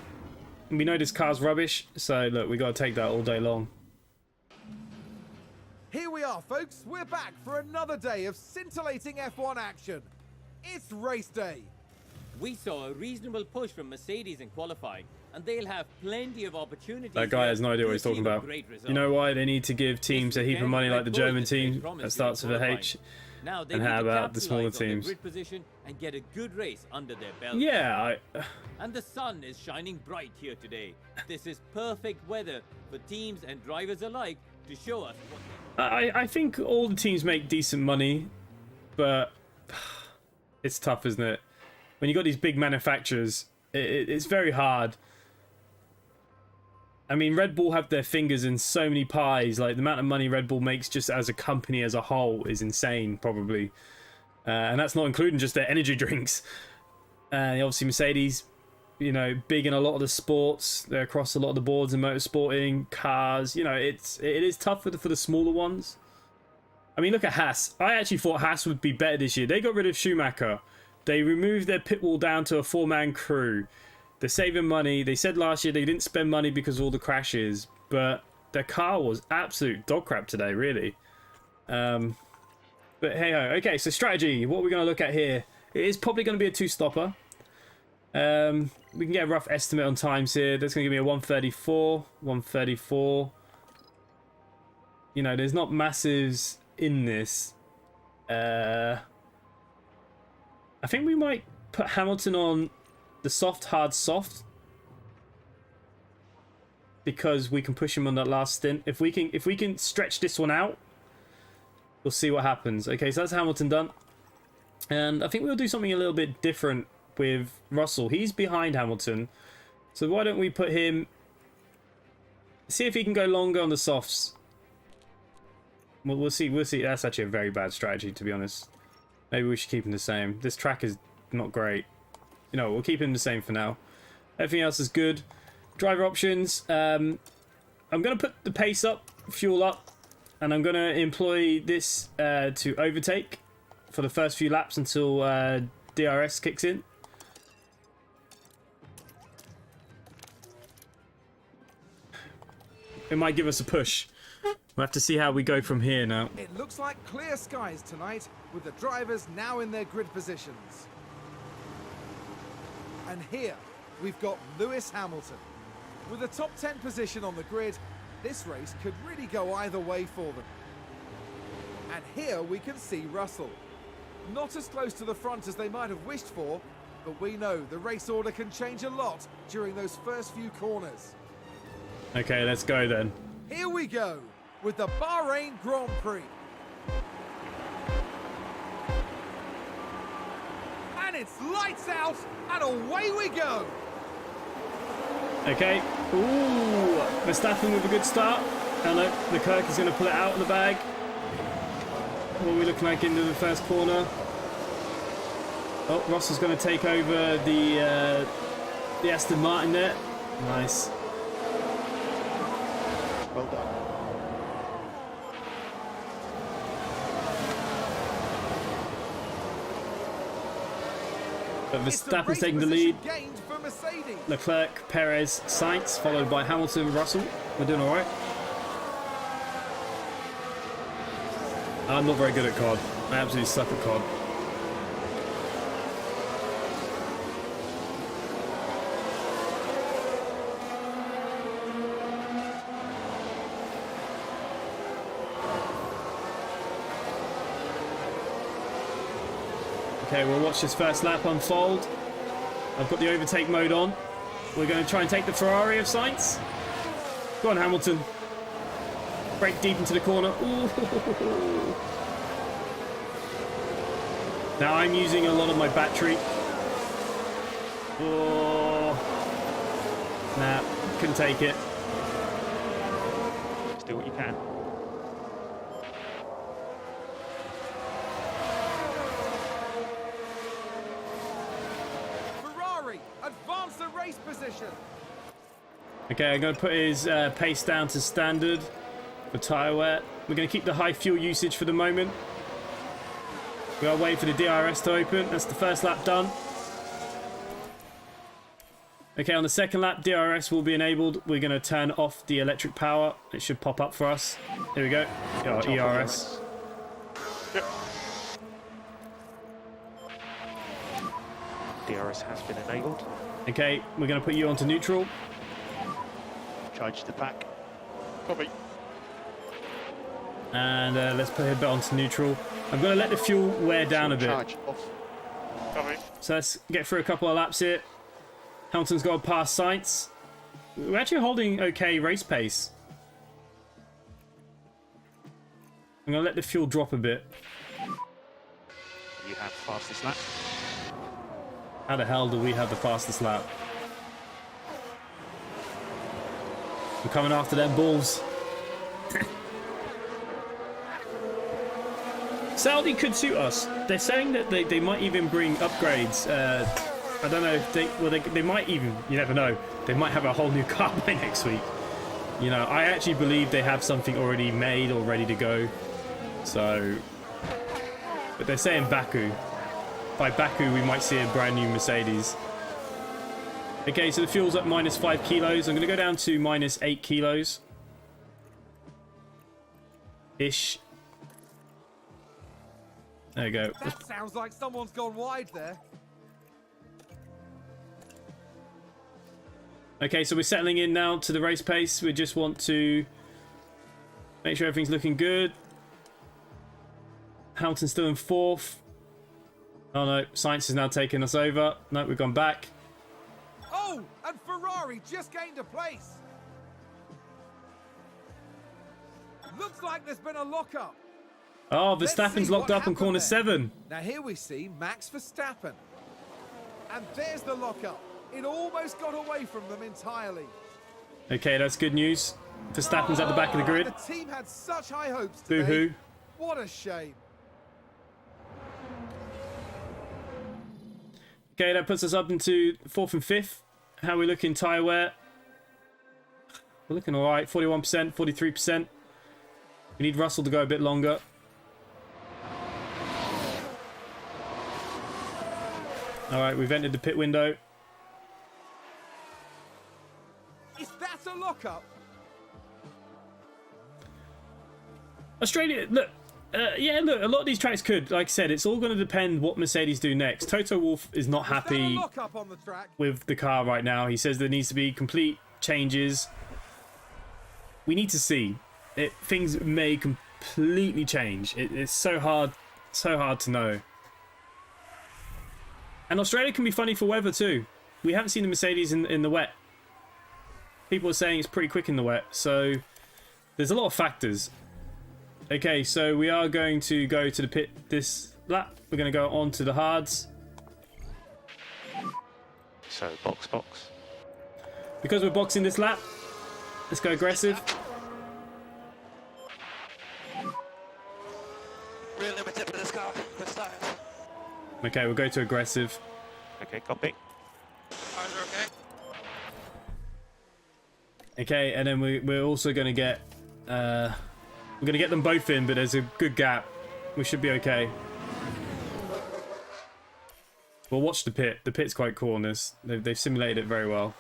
And we know this car's rubbish. So, look, we got to take that all day long. Here we are, folks. We're back for another day of scintillating F1 action. It's race day. We saw a reasonable push from Mercedes in qualifying, and they'll have plenty of opportunities. That guy has no idea what he's talking about. You know why? They need to give teams a heap of money like the German team that starts with a H. Now they and need how to about the smaller capitalize on their teams? grid position and get a good race under their belt. Yeah, And the sun is shining bright here today. This is perfect weather for teams and drivers alike to show us what I think all the teams make decent money, but it's tough, isn't it? When you got these big manufacturers, it's very hard. I mean, Red Bull have their fingers in so many pies. Like, the amount of money Red Bull makes just as a company as a whole is insane, probably. And that's not including just their energy drinks. Obviously, Mercedes, you know, big in a lot of the sports. They're across a lot of the boards in motorsporting, cars. You know, it is tough for the smaller ones. I mean, look at Haas. I actually thought Haas would be better this year. They got rid of Schumacher. They removed their pit wall down to a 4-man crew. They're saving money. They said last year they didn't spend money because of all the crashes, but their car was absolute dog crap today, really. But hey ho. Okay, so strategy. What are we going to look at here? It is probably going to be a 2-stopper. We can get a rough estimate on times here. That's going to give me a 134, 134. You know, there's not massives in this. I think we might put Hamilton on the soft, hard, soft, because we can push him on that last stint. If we can stretch this one out, we'll see what happens. Okay, so that's Hamilton done, and I think we'll do something a little bit different with Russell. He's behind Hamilton, so why don't we put him, see if he can go longer on the softs. We'll see. That's actually a very bad strategy, to be honest. Maybe we should keep him the same. This track is not great. You know, we'll keep him the same for now. Everything else is good. Driver options. I'm going to put the pace up, fuel up, and I'm going to employ this to overtake for the first few laps until DRS kicks in. It might give us a push. We'll have to see how we go from here now. It looks like clear skies tonight, with the drivers now in their grid positions. And here, we've got Lewis Hamilton. With a top 10 position on the grid, this race could really go either way for them. And here we can see Russell. Not as close to the front as they might have wished for, but we know the race order can change a lot during those first few corners. Okay, let's go then. Here we go, with the Bahrain Grand Prix. And it's lights out, and away we go. Okay. Ooh, Verstappen with a good start. Oh no, Leclerc is going to pull it out of the bag. What are we looking like into the first corner? Oh, Ross is going to take over the Aston Martin there. Nice. Well done. But It's a Verstappen's race taking the lead. position gained for Mercedes. Leclerc, Perez, Sainz, followed by Hamilton, Russell. We're doing all right. I'm not very good at COD. I absolutely suck at COD. Okay, we'll watch this first lap unfold. I've got the overtake mode on. We're going to try and take the Ferrari of Sainz. Go on, Hamilton. Brake deep into the corner. Ooh. Now I'm using a lot of my battery. Oh. Nah, couldn't take it. Just do what you can. Ferrari advance the race position. Okay, I'm going to put his pace down to standard for tyre wear. We're going to keep the high fuel usage for the moment. We are waiting for the DRS to open. That's the first lap done. Okay, on the second lap, DRS will be enabled. We're going to turn off the electric power. It should pop up for us. Here we go. Our ERS. Yep. DRS has been enabled. Okay, we're going to put you onto neutral. Charge the pack. Copy. And let's put him onto neutral. I'm going to let the fuel wear down a bit. Charge off. Copy. So let's get through a couple of laps here. Hamilton's got past Sainz. We're actually holding okay race pace. I'm going to let the fuel drop a bit. You have fastest lap. How the hell do we have the fastest lap? We're coming after them balls. Saudi could suit us. They're saying that they might even bring upgrades. I don't know if they might even, you never know, they might have a whole new car by next week. You know, I actually believe they have something already made or ready to go. So, but they're saying Baku. By Baku, we might see a brand new Mercedes. Okay, so the fuel's at -5 kilos. I'm going to go down to -8 kilos. Ish. There you go. That sounds like someone's gone wide there. Okay, so we're settling in now to the race pace. We just want to make sure everything's looking good. Hamilton's still in 4th. Oh no, Sainz has now taken us over. No, we've gone back. Oh, and Ferrari just gained a place. Looks like there's been a lockup. Oh, Let's Verstappen's see locked what up on happened corner there. 7. Now here we see Max Verstappen. And there's the lockup. It almost got away from them entirely. Okay, that's good news. Verstappen's at the back of the grid. The team had such high hopes today. Boo-hoo. What a shame. Okay, that puts us up into 4th and 5th. How are we looking tyre wear? We're looking alright. 41%, 43%. We need Russell to go a bit longer. Alright, we've entered the pit window. Is that a lockup? Australia, look. Yeah, look, a lot of these tracks could. Like I said, it's all going to depend what Mercedes do next. Toto Wolff is not Is that a happy lockup on the track? with the car right now. He says there needs to be complete changes. We need to see. Things may completely change. It's so hard to know. And Australia can be funny for weather too. We haven't seen the Mercedes in the wet. People are saying it's pretty quick in the wet, so there's a lot of factors. Okay, so we are going to go to the pit this lap. We're going to go on to the hards. So, box. Because we're boxing this lap, let's go aggressive. Real limited for this car. Let's start. Okay, we'll go to aggressive. Okay, copy. Cars are okay. Okay, and then we're also going to get... we're going to get them both in, but there's a good gap. We should be okay. Well, watch the pit. The pit's quite cool on this. They've simulated it very well.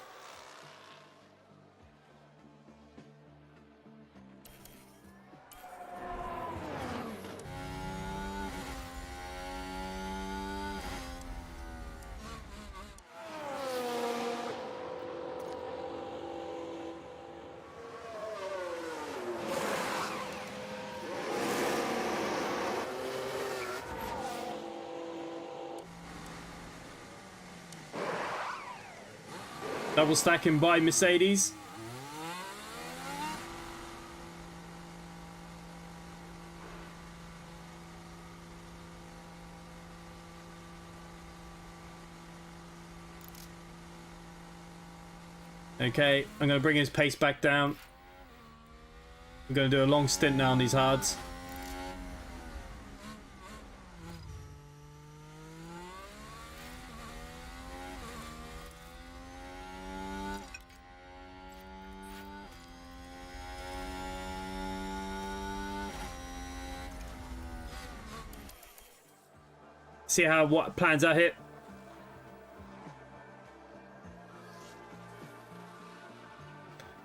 Double stacking by Mercedes. Okay, I'm going to bring his pace back down. We're going to do a long stint now on these hards. See how what plans are hit.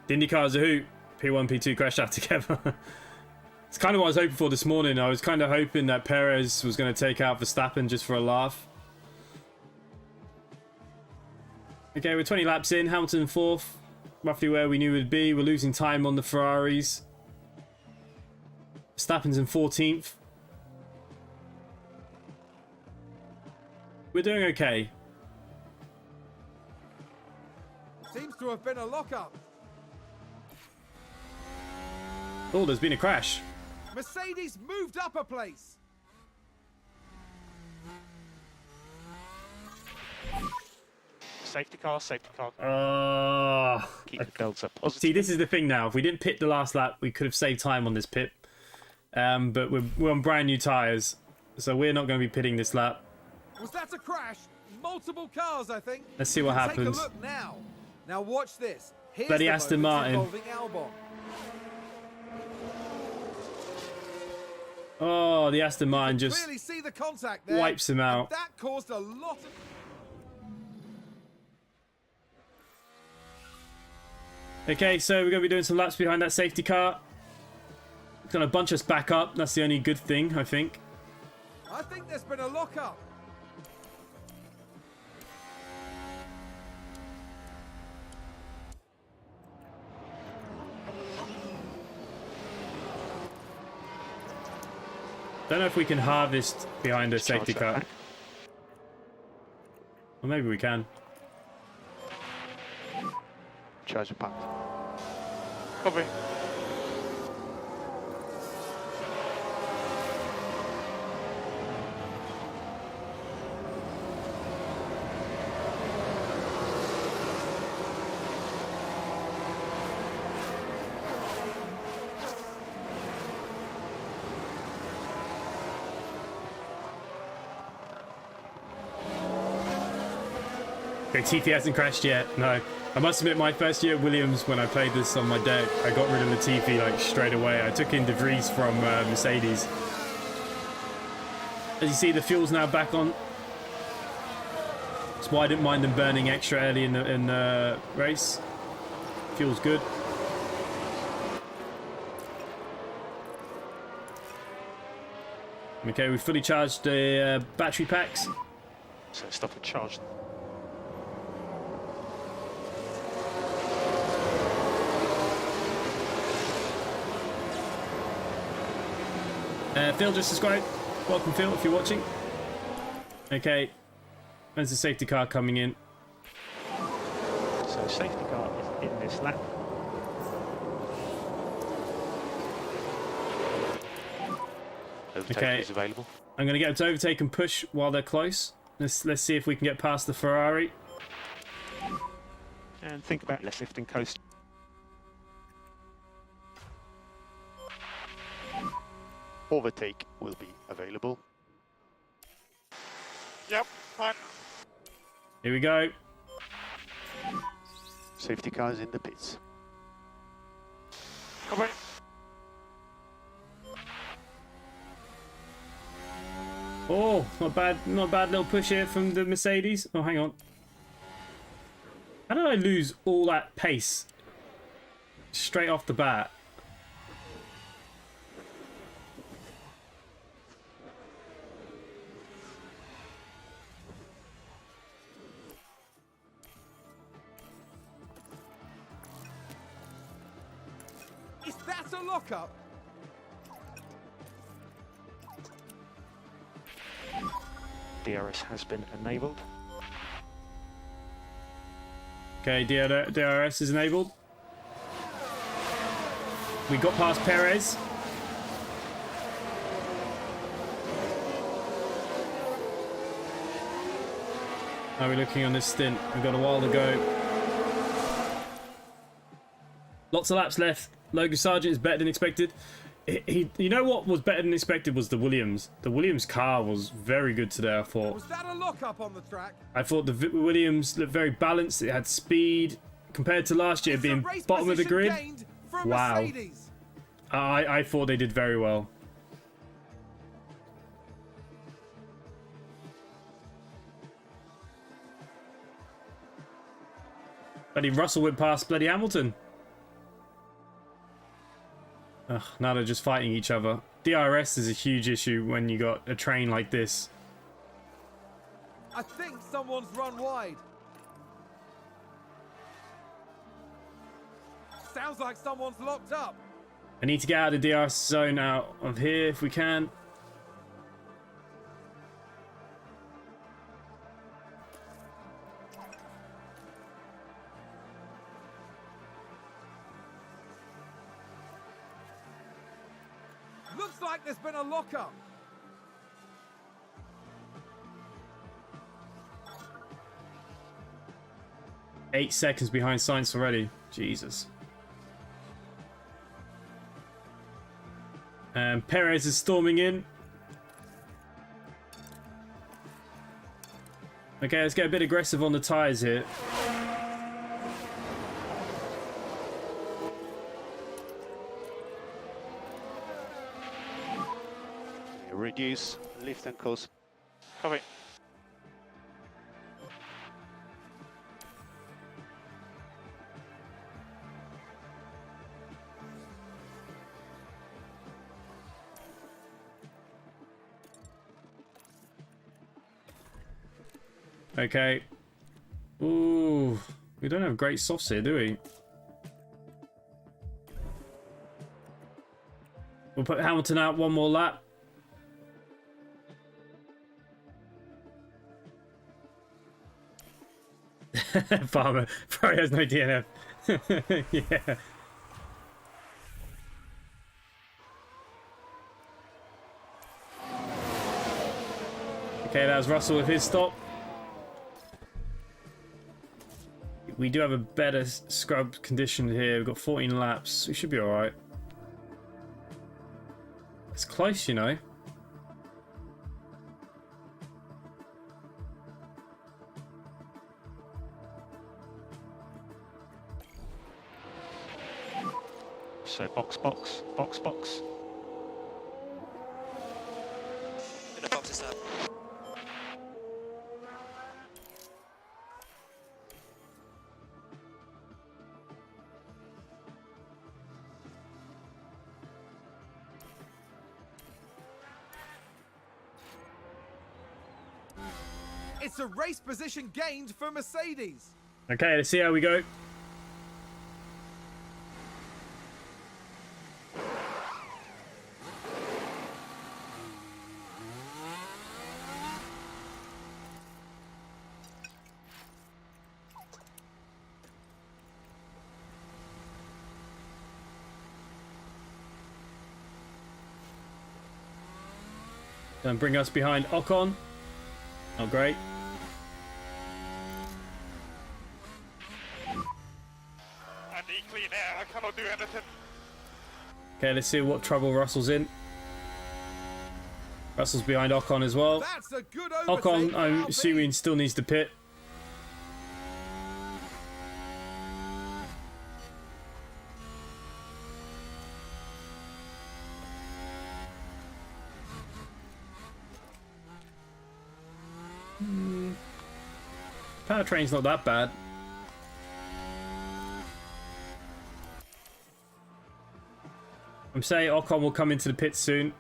The IndyCar's a hoot. P1, P2 crashed out together. It's kind of what I was hoping for this morning. I was kind of hoping that Perez was going to take out Verstappen just for a laugh. Okay, we're 20 laps in. Hamilton 4th. Roughly where we knew we'd be. We're losing time on the Ferraris. Verstappen's in 14th. We're doing okay. Seems to have been a lockup. Oh, there's been a crash. Mercedes moved up a place. Safety car, safety car. Keep the belts up. Positive. See, this is the thing now. If we didn't pit the last lap, we could have saved time on this pit. But we're on brand new tyres, so we're not going to be pitting this lap. Was that a crash? Multiple cars, I think. Let's see what happens. Take a look now. Now watch this. Here's Bloody the Aston moment Martin. involving Albon. Oh, the Aston Martin just Clearly see the contact there. wipes him out. And that caused a lot of... Okay, so we're going to be doing some laps behind that safety car. It's going to bunch us back up. That's the only good thing, I think. I think there's been a lockup. Don't know if we can harvest behind a Just charge safety that car. back. Or maybe we can. Charge the pack. Copy. Okay, TT hasn't crashed yet. No. I must admit, my first year at Williams, when I played this on my deck, I got rid of Latifi like straight away. I took in De Vries from Mercedes. As you see, the fuel's now back on. That's why I didn't mind them burning extra early in the race. Fuel's good. Okay, we fully charged the battery packs. So stop and charge them. Phil just subscribed. Welcome, Phil, if you're watching. Okay, there's the safety car coming in. So safety car is in this lap. Overtake Okay. is available. I'm going to get them to overtake and push while they're close. Let's see if we can get past the Ferrari. And think about left lifting coast. Overtake will be available. Yep, fine. Here we go. Safety car is in the pits. Oh, not bad little push here from the Mercedes. Oh, hang on. How did I lose all that pace straight off the bat? Is that a lockup? DRS has been enabled. Okay, DRS is enabled. We got past Perez. How are we looking on this stint? We've got a while to go. Lots of laps left. Logan Sargent is better than expected. You know what was better than expected was the Williams. The Williams car was very good today, I thought. Was that a lockup on the track? I thought the Williams looked very balanced. It had speed compared to last year being bottom of the grid. Wow. Mercedes. I thought they did very well. Bloody Russell went past bloody Hamilton. Ugh, now they're just fighting each other. DRS is a huge issue when you got a train like this. I think someone's run wide. Sounds like someone's locked up. I need to get out of the DRS zone out of here if we can. Looks like there's been a lockup. Eight seconds behind Sainz already. Jesus. Perez is storming in. Okay, let's get a bit aggressive on the tyres here. Reduce lift and course. Copy. Okay. Ooh, we don't have great softs here, do we? We'll put Hamilton out one more lap. Farmer probably has no DNF. Yeah. Okay, that was Russell with his stop. We do have a better scrub condition here. We've got 14 laps. We should be alright. It's close, you know. So box. Gonna box this up. It's a race position gained for Mercedes. Okay, let's see how we go. Don't bring us behind Ocon. Oh, great. I need clean air. I cannot do anything. Okay, let's see what trouble Russell's in. Russell's behind Ocon as well. That's a good overtake. Ocon, I'm RB. assuming, still needs to pit. Powertrain's not that bad. I'm saying Ocon will come into the pit soon.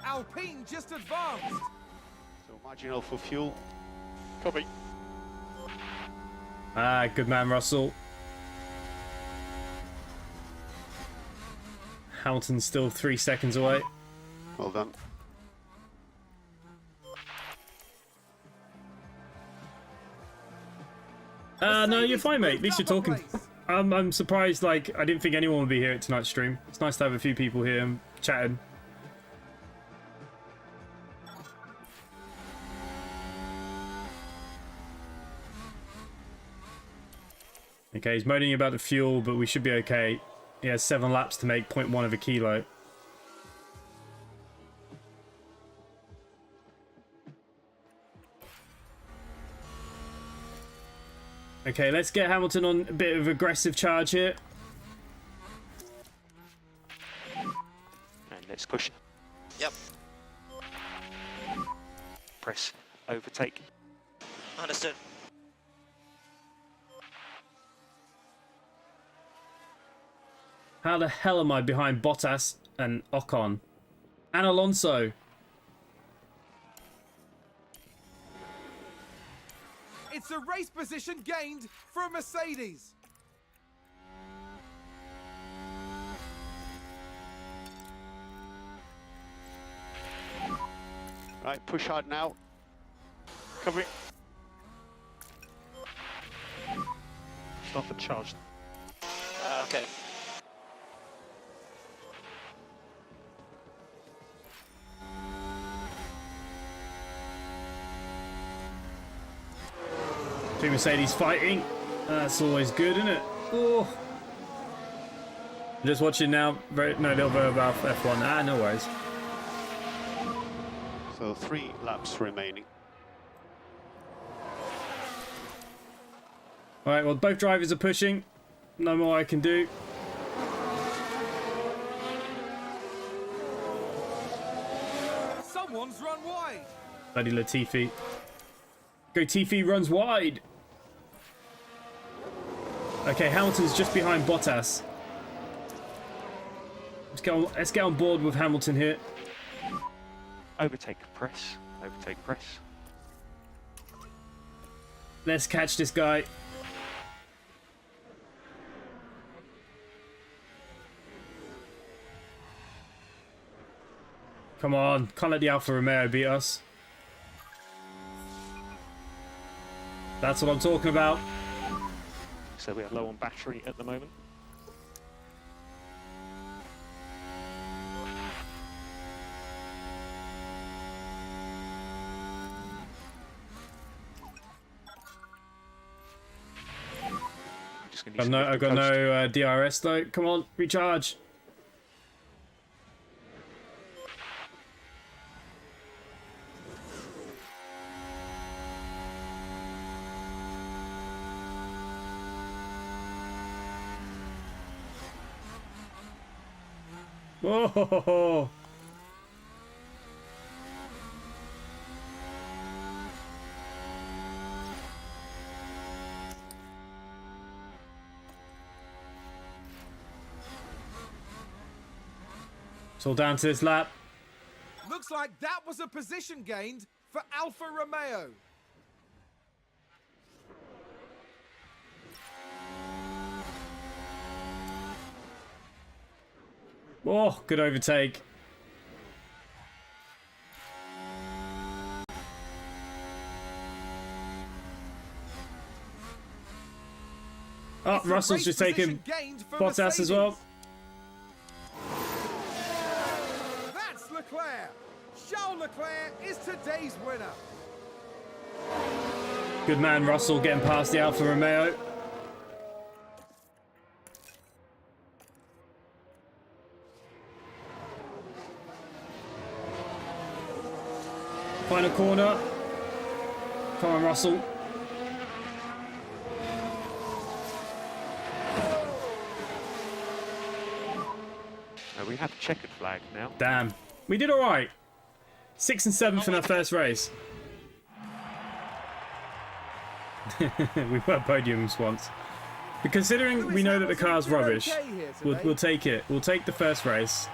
Alpine just advanced. So marginal for fuel. Copy. Ah, good man, Russell. Hamilton's still 3 seconds away. Well done. No, you're Mercedes fine, mate. At moved least you're up a talking. place. I'm surprised, like, I didn't think anyone would be here at tonight's stream. It's nice to have a few people here and chatting. Okay, he's moaning about the fuel, but we should be okay. He has 7 laps to make 0.1 of a kilo. Okay, let's get Hamilton on a bit of aggressive charge here. And let's push. Yep. Press. Overtake. Understood. How the hell am I behind Bottas and Ocon? And Alonso? It's a race position gained for a Mercedes. Right, push hard now. Cover it. Stop for charge. Okay. Two Mercedes fighting. That's always good, isn't it? Oh. Just watching now. No, little bit about F1. Ah, no worries. So 3 laps remaining. Alright, well, both drivers are pushing. No more I can do. Someone's run wide. Bloody Latifi. Go Tifi runs wide. Okay, Hamilton's just behind Bottas. Let's get on board with Hamilton here. Overtake, press. Overtake, press. Let's catch this guy. Come on, can't let the Alfa Romeo beat us. That's what I'm talking about. So we are low on battery at the moment. I've got no DRS though. Come on, recharge. Whoa! It's all down to this lap. Looks like that was a position gained for Alfa Romeo. Oh, good overtake. Oh, It's a Russell's race just taken position gained for Bottas as well. That's Leclerc. Charles Leclerc is today's winner. Good man, Russell, getting past the Alfa Romeo. Final corner. Come on, Russell. We have a checkered flag now. Damn. We did all right. 6th and 7th in our first race. We were podiums once. But considering we know that the car's rubbish, we'll take it. We'll take the first race.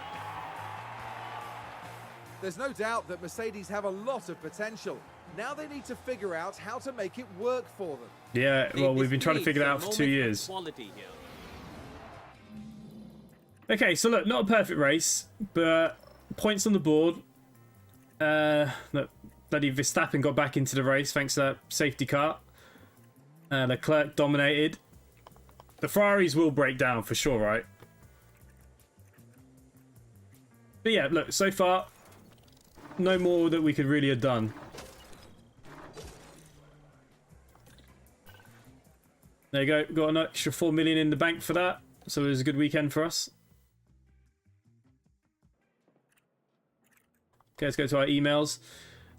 There's no doubt that Mercedes have a lot of potential. Now they need to figure out how to make it work for them. Yeah, well, we've been trying to figure that out for 2 years. Okay, so look, not a perfect race, but points on the board. Look, bloody Verstappen got back into the race thanks to that safety car. Leclerc dominated. The Ferraris will break down for sure, right? But yeah, look, so far, no more that we could really have done. There you go, got an extra 4 million in the bank for that, so it was a good weekend for us. Okay, let's go to our emails.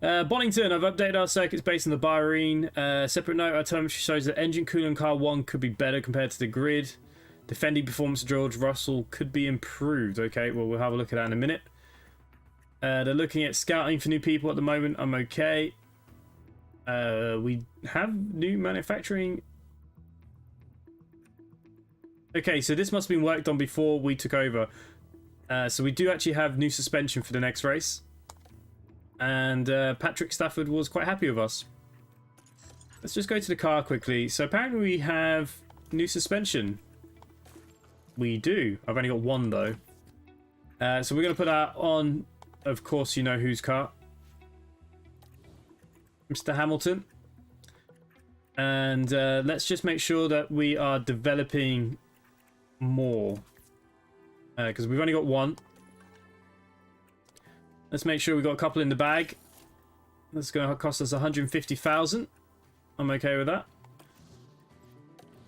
Bonington, I've updated our circuits based on the Bahrain. Separate note, our telemetry shows that engine coolant car 1 could be better compared to the grid. Defending performance of George Russell could be improved. Okay, well, we'll have a look at that in a minute. They're looking at scouting for new people at the moment. I'm okay. We have new manufacturing. Okay, so this must have been worked on before we took over. So we do actually have new suspension for the next race. And Patrick Stafford was quite happy with us. Let's just go to the car quickly. So apparently we have new suspension. We do. I've only got one though. So we're going to put that on, of course, you know whose car. Mr. Hamilton. And let's just make sure that we are developing more. Because we've only got one. Let's make sure we've got a couple in the bag. That's going to cost us 150,000. I'm okay with that.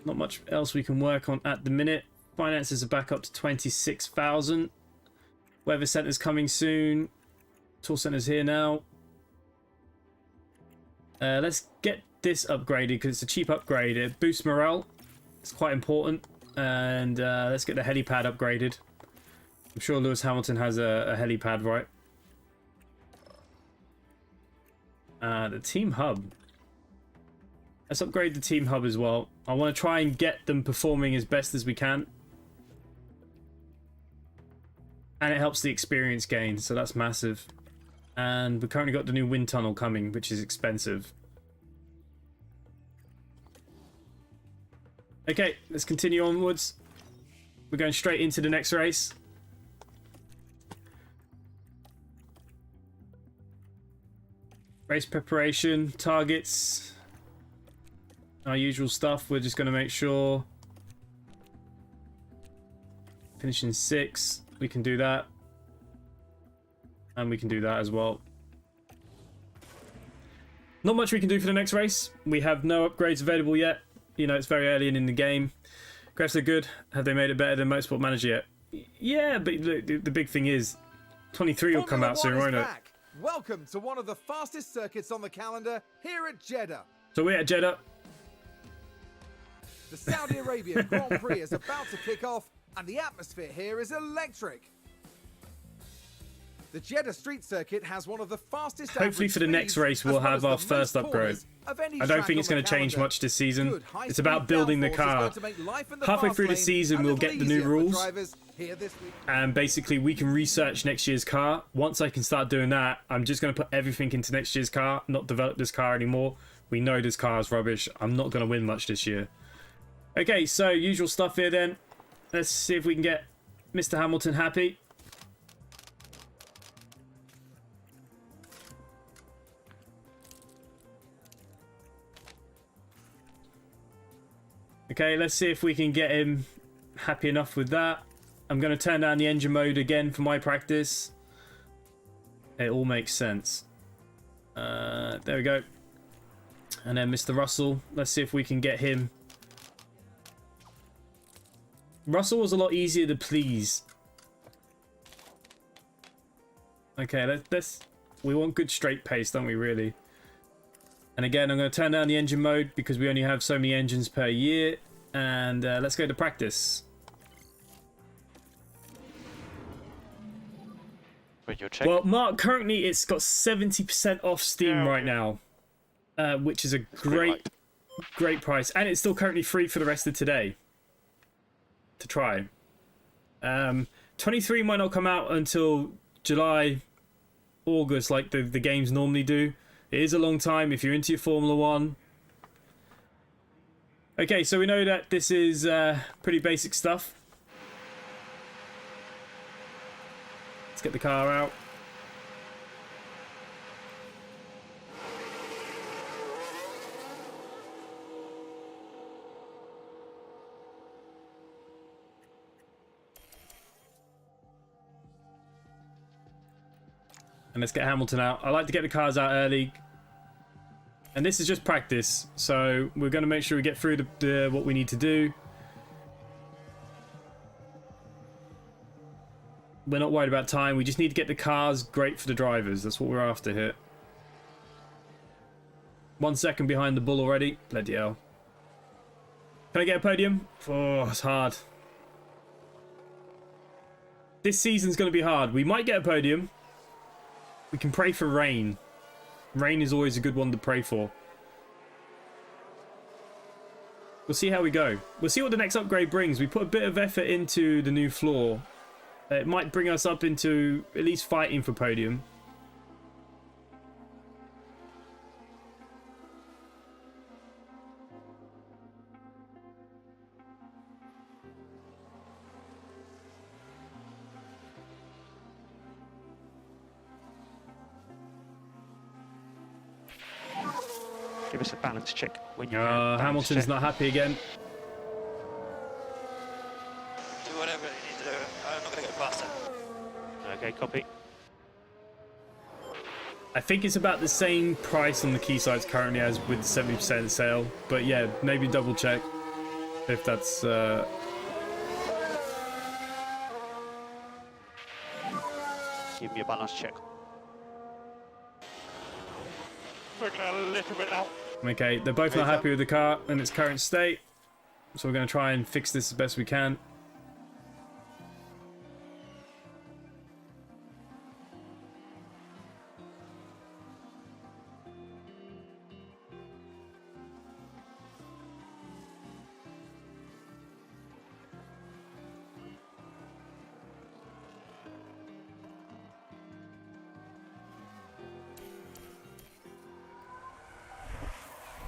Not much else we can work on at the minute. Finances are back up to 26,000. Weather center's coming soon. Tool center's here now. Let's get this upgraded because it's a cheap upgrade. It boosts morale. It's quite important. And let's get the helipad upgraded. I'm sure Lewis Hamilton has a helipad, right? The team hub. Let's upgrade the team hub as well. I want to try and get them performing as best as we can. And it helps the experience gain, so that's massive. And we've currently got the new wind tunnel coming, which is expensive. Okay, let's continue onwards. We're going straight into the next race. Race preparation, targets, our usual stuff. We're just going to make sure. Finishing 6, we can do that. And we can do that as well. Not much we can do for the next race. We have no upgrades available yet. You know, it's very early in the game. Graphs are good. Have they made it better than Motorsport Manager yet? Yeah, but the big thing is 23 will come out soon, won't it? Welcome to one of the fastest circuits on the calendar here at Jeddah. So we're at Jeddah. The Saudi Arabian Grand Prix is about to kick off, and the atmosphere here is electric. The Jeddah street circuit has one of the fastest. Hopefully for the next race we'll have our first upgrade. I don't think it's going to change much this season. It's about building the car. Halfway through the season we'll get the new rules. And basically we can research next year's car. Once I can start doing that, I'm just going to put everything into next year's car, not develop this car anymore. We know this car is rubbish. I'm not going to win much this year. Okay, so usual stuff here then. Let's see if we can get Mr. Hamilton happy. Okay, let's see if we can get him happy enough with that. I'm going to turn down the engine mode again for my practice. It all makes sense. There we go. And then Mr. Russell. Let's see if we can get him. Russell was a lot easier to please. Okay, let's we want good straight pace, don't we, really? And again, I'm going to turn down the engine mode because we only have so many engines per year. And let's go to practice. on your check. Well, Mark, currently it's got 70% off Steam Yeah, right now, which is a Green great price, and it's still currently free for the rest of today to try. 23 might not come out until July, August, like the games normally do. It is a long time if you're into your Formula 1. Okay, so we know that this is pretty basic stuff. Let's get the car out. And let's get Hamilton out. I like to get the cars out early. And this is just practice. So we're going to make sure we get through what we need to do. We're not worried about time. We just need to get the cars great for the drivers. That's what we're after here. 1 second behind the bull already. Bloody hell. Can I get a podium? Oh, it's hard. This season's going to be hard. We might get a podium. We can pray for rain. Rain is always a good one to pray for. We'll see how we go. We'll see what the next upgrade brings. We put a bit of effort into the new floor. It might bring us up into at least fighting for podium. Give us a balance check when you're Hamilton's not happy again. Do whatever you need to do. I'm not going to go faster. Okay, copy. I think it's about the same price on the key sites currently as with 70% sale. But yeah, maybe double check if that's... Give me a balance check. A little bit now. Okay, they're both not happy with the car in its current state. So we're going to try and fix this as best we can.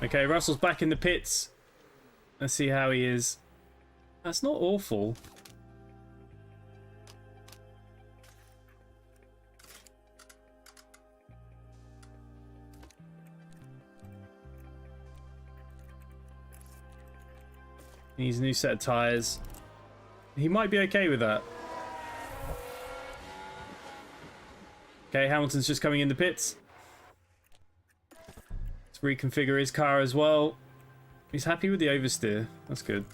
Okay, Russell's back in the pits. Let's see how he is. That's not awful. He needs a new set of tyres. He might be okay with that. Okay, Hamilton's just coming in the pits. Reconfigure his car as well. He's happy with the oversteer. That's good.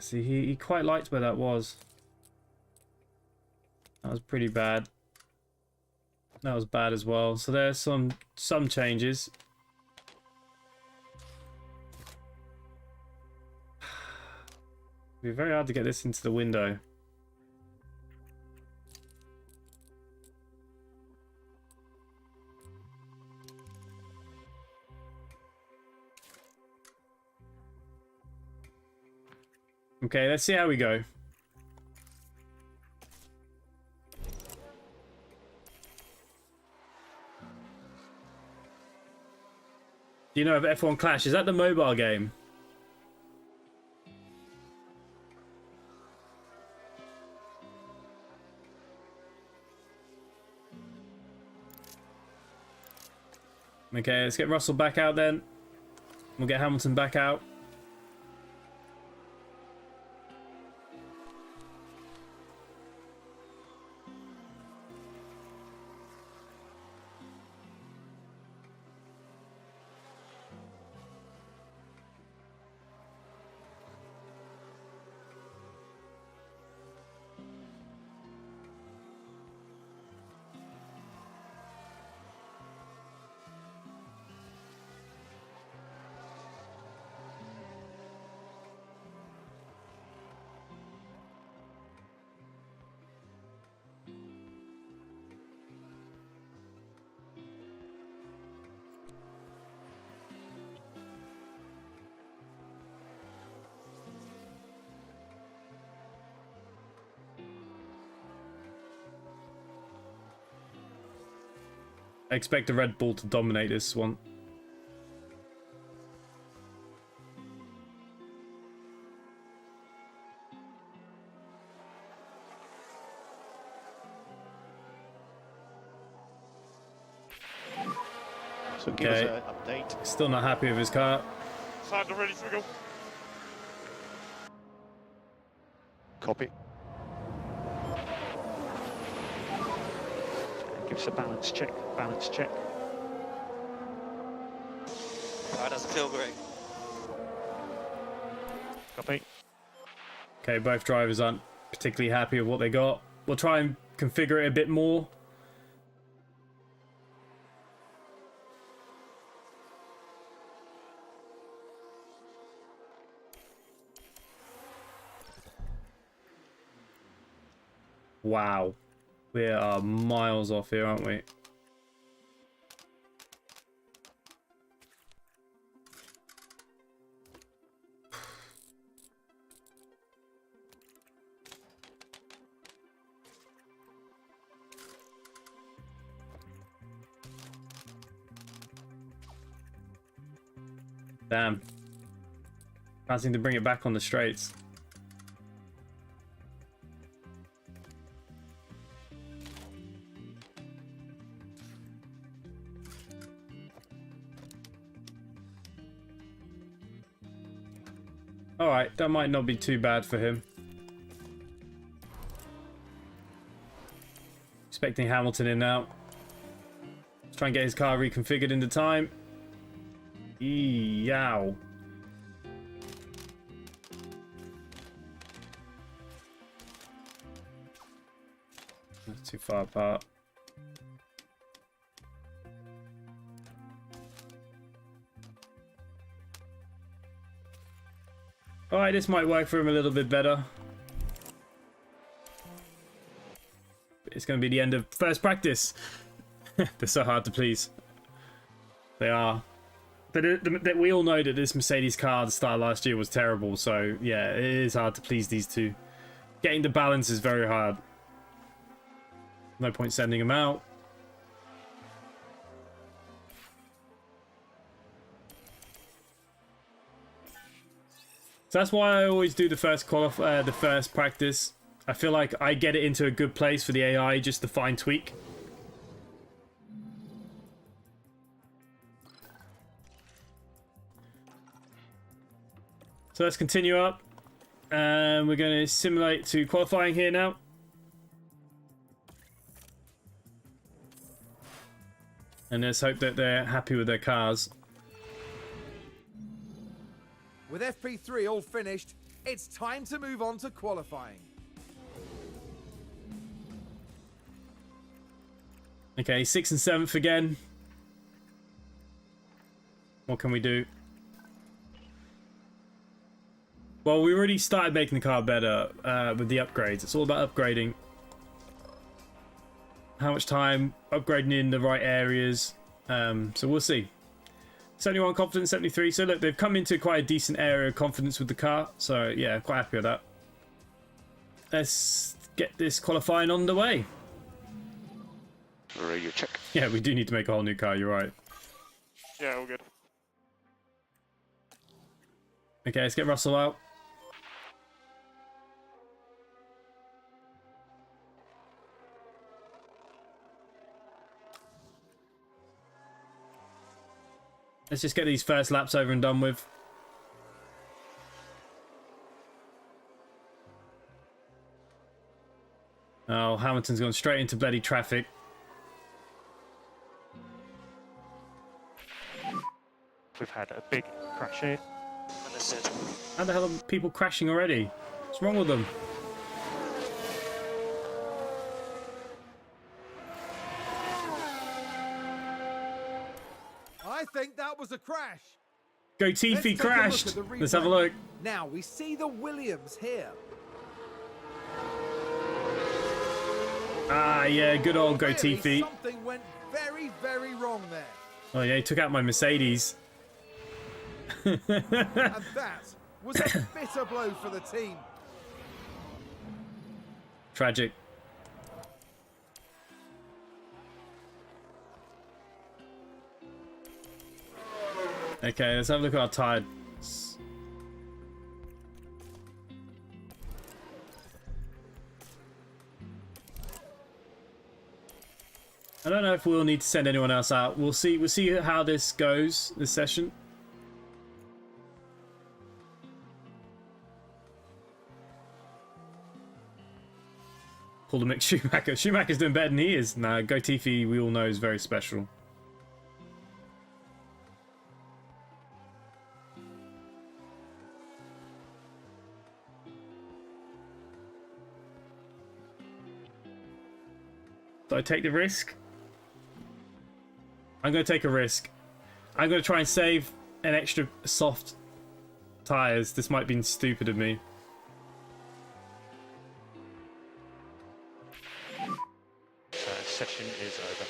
See, he quite liked where that was. That was pretty bad. That was bad as well. So there's some changes. It'd be very hard to get this into the window. Okay, let's see how we go. Do you know of F1 Clash? Is that the mobile game? Okay, let's get Russell back out then. We'll get Hamilton back out. I expect the Red Bull to dominate this one. So give us an update. Still not happy with his car. Side ready to go. Copy. Give us a balance check. Balance check. That doesn't feel great. Copy. Okay, both drivers aren't particularly happy with what they got. We'll try and configure it a bit more. Wow. We are miles off here, aren't we? Damn. Can't seem to bring it back on the straights. Alright, that might not be too bad for him. Expecting Hamilton in now. Let's try and get his car reconfigured into time. Yow. Not too far apart. Alright, this might work for him a little bit better. It's going to be the end of first practice. They're so hard to please. They are. But we all know that this Mercedes car at the start of last year was terrible. So, yeah, it is hard to please these two. Getting the balance is very hard. No point sending them out. So that's why I always do the first practice. I feel like I get it into a good place for the AI, just to fine tweak. So let's continue up. We're going to simulate to qualifying here now. And let's hope that they're happy with their cars. With FP3 all finished, it's time to move on to qualifying. Okay, 6th and 7th again. What can we do? Well, we already started making the car better with the upgrades. It's all about upgrading. How much time, upgrading in the right areas. So we'll see. 71 confidence, 73. So look, they've come into quite a decent area of confidence with the car. So yeah, quite happy with that. Let's get this qualifying on the way. Radio check. Yeah, we do need to make a whole new car, you're right. Yeah, all good. Okay, let's get Russell out. Let's just get these first laps over and done with. Oh, Hamilton's gone straight into bloody traffic. We've had a big crash here. Understood. How the hell are people crashing already? What's wrong with them? I think that was a crash. Go Let's Tiffy take a look crashed. at the Let's have a replay. look. Now we see the Williams here. Ah, yeah, good old Go Clearly Tiffy. something went very, very wrong there. Oh yeah, he took out my Mercedes. And that was a bitter blow for the team. Tragic. Okay, let's have a look at our tires. I don't know if we'll need to send anyone else out. We'll see. We'll see how this goes this session. Call the Mick Schumacher. Schumacher's doing better than he is. Nah, Gotifi, we all know, is very special. Do I take the risk? I'm going to take a risk. I'm going to try and save an extra soft tyres. This might be stupid of me. Session is over.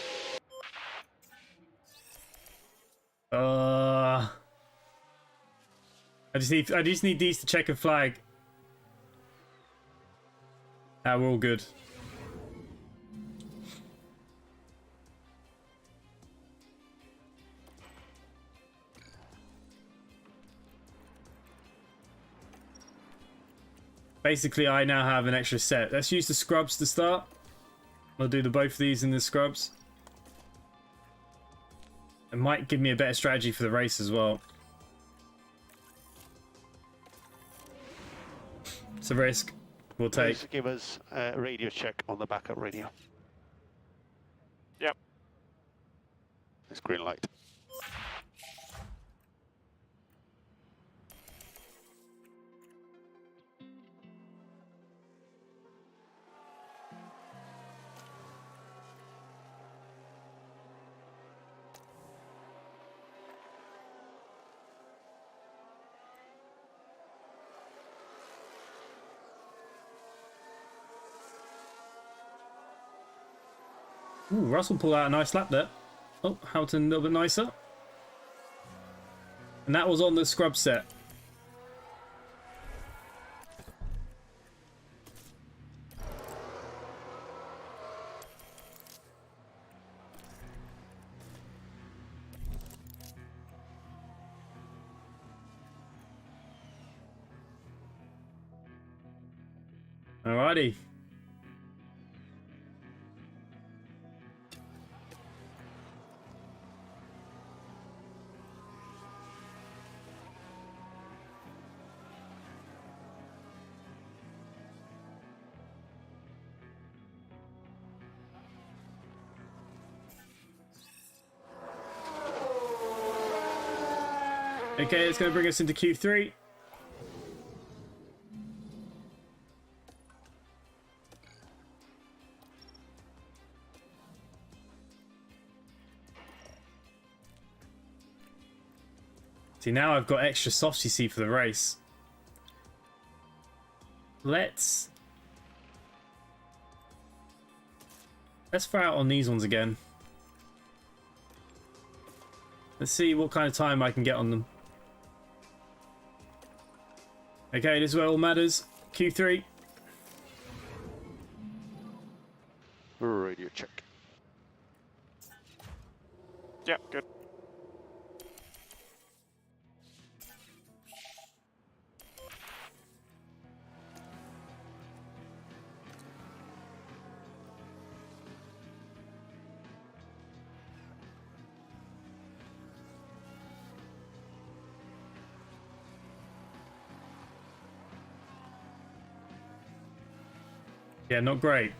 I just need these to check a flag. Ah, we're all good. Basically, I now have an extra set. Let's use the scrubs to start. I'll do both of these in the scrubs. It might give me a better strategy for the race as well. It's a risk we'll take. Please give us a radio check on the backup radio. Yep. It's green light. Ooh, Russell pulled out a nice lap there. Oh, Hamilton a little bit nicer. And that was on the scrub set. Alrighty. Okay, it's going to bring us into Q3. See, now I've got extra soft CC for the race. Let's throw out on these ones again. Let's see what kind of time I can get on them. Okay, this is where all matters. Q3. Radio check. Yep, good. Yeah, not great.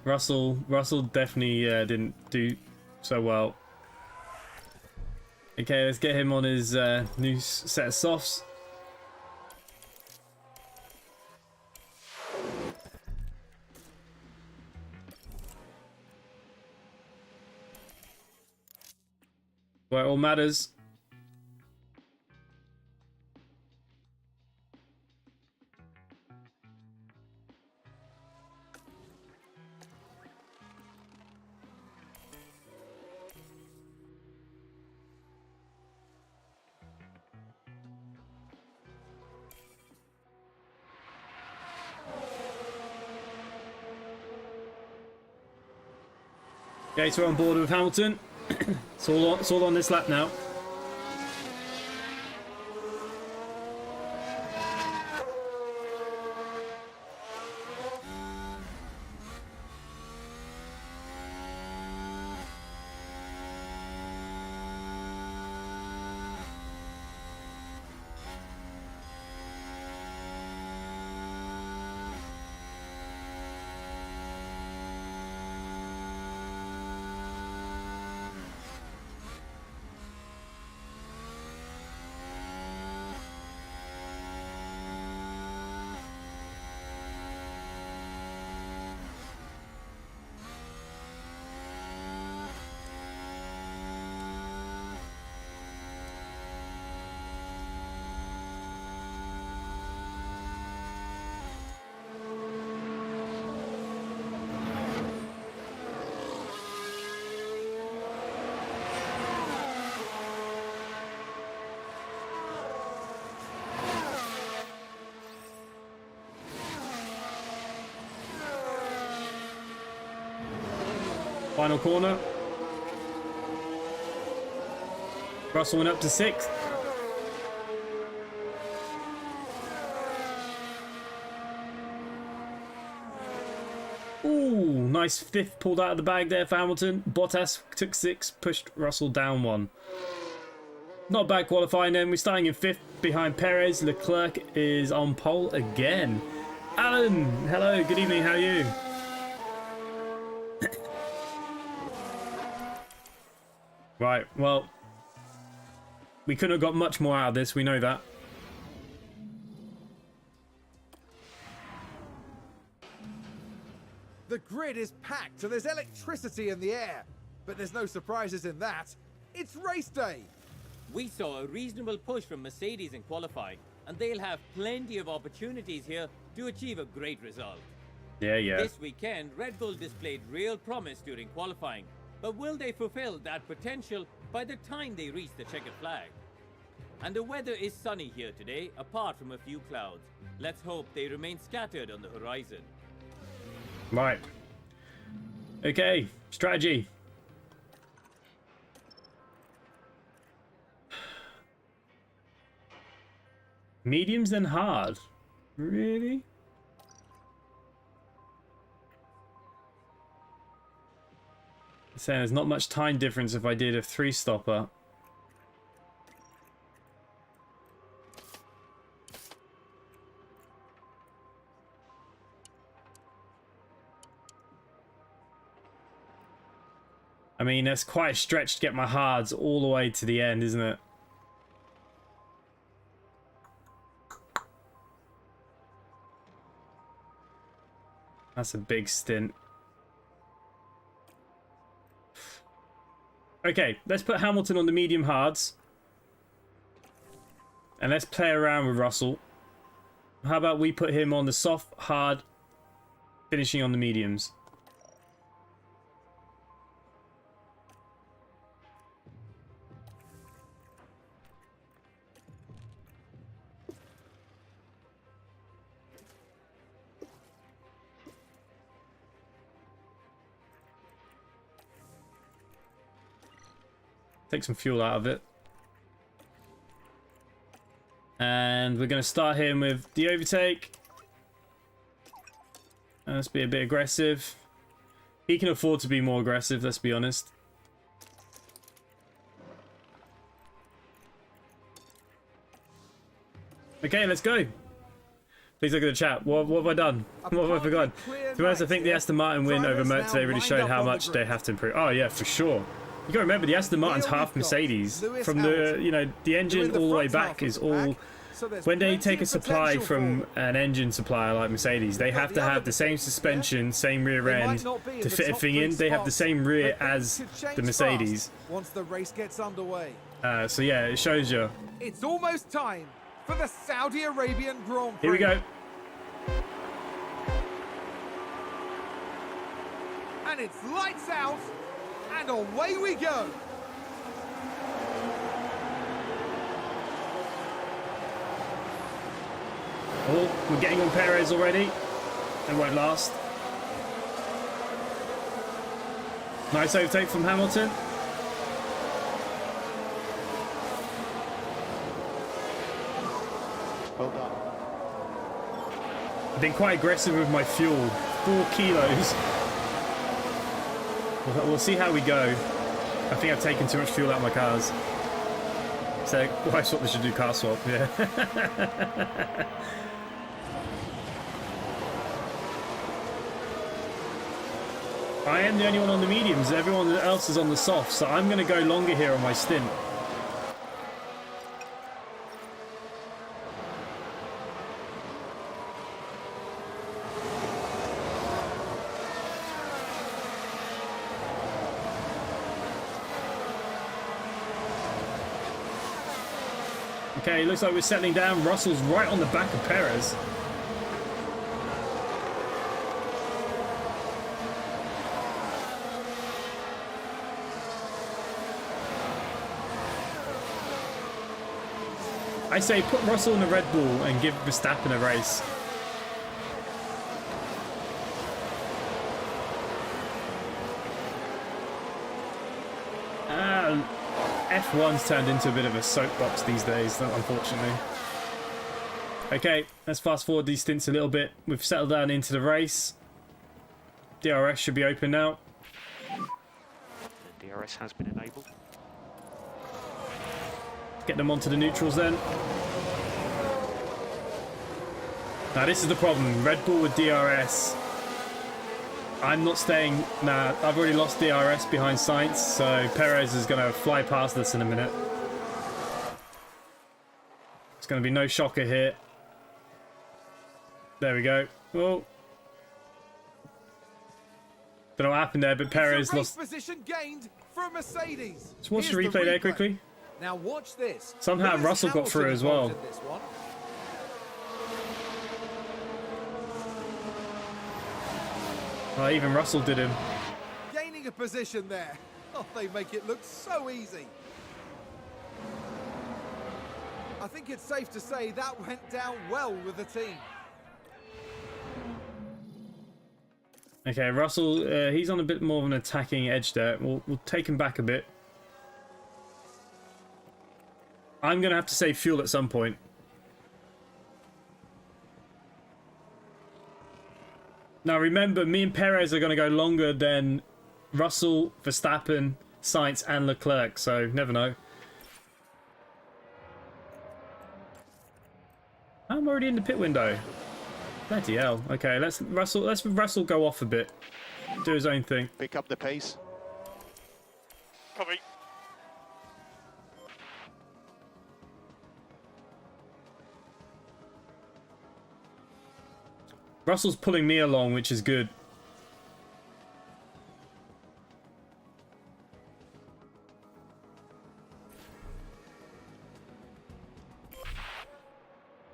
Russell definitely didn't do so well. Okay, let's get him on his new set of softs. Where it all matters. Okay, so we're on board with Hamilton. It's all on this lap now. final corner. Russell went up to 6th. Ooh, nice 5th pulled out of the bag there for Hamilton. Bottas took 6, pushed Russell down 1. Not bad qualifying then. We're starting in 5th behind Perez. Leclerc is on pole again. Alan, hello, good evening, how are you? Right, well, we couldn't have got much more out of this, we know that. The grid is packed and there's electricity in the air. But there's no surprises in that. It's race day. We saw a reasonable push from Mercedes in qualifying, and they'll have plenty of opportunities here to achieve a great result. Yeah. This weekend, Red Bull displayed real promise during qualifying, but will they fulfill that potential by the time they reach the checkered flag? And the weather is sunny here today, apart from a few clouds. Let's hope they remain scattered on the horizon. Right. Okay, strategy. Mediums then hard. Really? Saying there's not much time difference if I did a 3-stopper. I mean, that's quite a stretch to get my hards all the way to the end, isn't it? That's a big stint. Okay, let's put Hamilton on the medium hards. And let's play around with Russell. How about we put him on the soft, hard, finishing on the mediums. Take some fuel out of it. And we're going to start him with the overtake. Let's be a bit aggressive. He can afford to be more aggressive, let's be honest. Okay, let's go. Please look at the chat. What have I done? What have I forgotten? To be honest, I think the Aston Martin win over Merc today really showed how much they have to improve. Oh yeah, for sure. You got to remember, the Aston Martin's half Mercedes. From the, you know, the engine all the way back is all... When they take a supply from an engine supplier like Mercedes, they have to have the same suspension, same rear end to fit everything in. They have the same rear as the Mercedes. Once the race gets underway. So yeah, it shows you. It's almost time for the Saudi Arabian Grand Prix. Here we go. And it's lights out. And away we go. Oh, we're getting on Perez already. It won't last. Nice overtake from Hamilton. Well done. I've been quite aggressive with my fuel. 4 kilos. We'll see how we go. I think I've taken too much fuel out of my cars. So, well, I thought they should do car swap, yeah. I am the only one on the mediums. Everyone else is on the softs, so I'm going to go longer here on my stint. Okay, looks like we're settling down. Russell's right on the back of Perez. I say put Russell in a Red Bull and give Verstappen a race. F1's turned into a bit of a soapbox these days, unfortunately. Okay, let's fast forward these stints a little bit. We've settled down into the race. DRS should be open now. The DRS has been enabled. Get them onto the neutrals then. Now this is the problem. Red Bull with DRS. I'm not staying. Nah, I've already lost DRS behind Sainz, so Perez is going to fly past us in a minute. It's going to be no shocker here. There we go. Oh. Don't know what happened there, but Perez lost position gained for Mercedes. Just watch the replay there quickly. Now watch this. Somehow Lewis Russell got through as well. involved in this one. Oh, even Russell did him. Gaining a position there. Oh, they make it look so easy. I think it's safe to say that went down well with the team. Okay, Russell, he's on a bit more of an attacking edge there. We'll take him back a bit. I'm going to have to save fuel at some point. Now remember, me and Perez are going to go longer than Russell, Verstappen, Sainz and Leclerc, so never know. I'm already in the pit window. Bloody hell. Okay, let's Russell go off a bit. Do his own thing. Pick up the pace. Copy. Russell's pulling me along, which is good.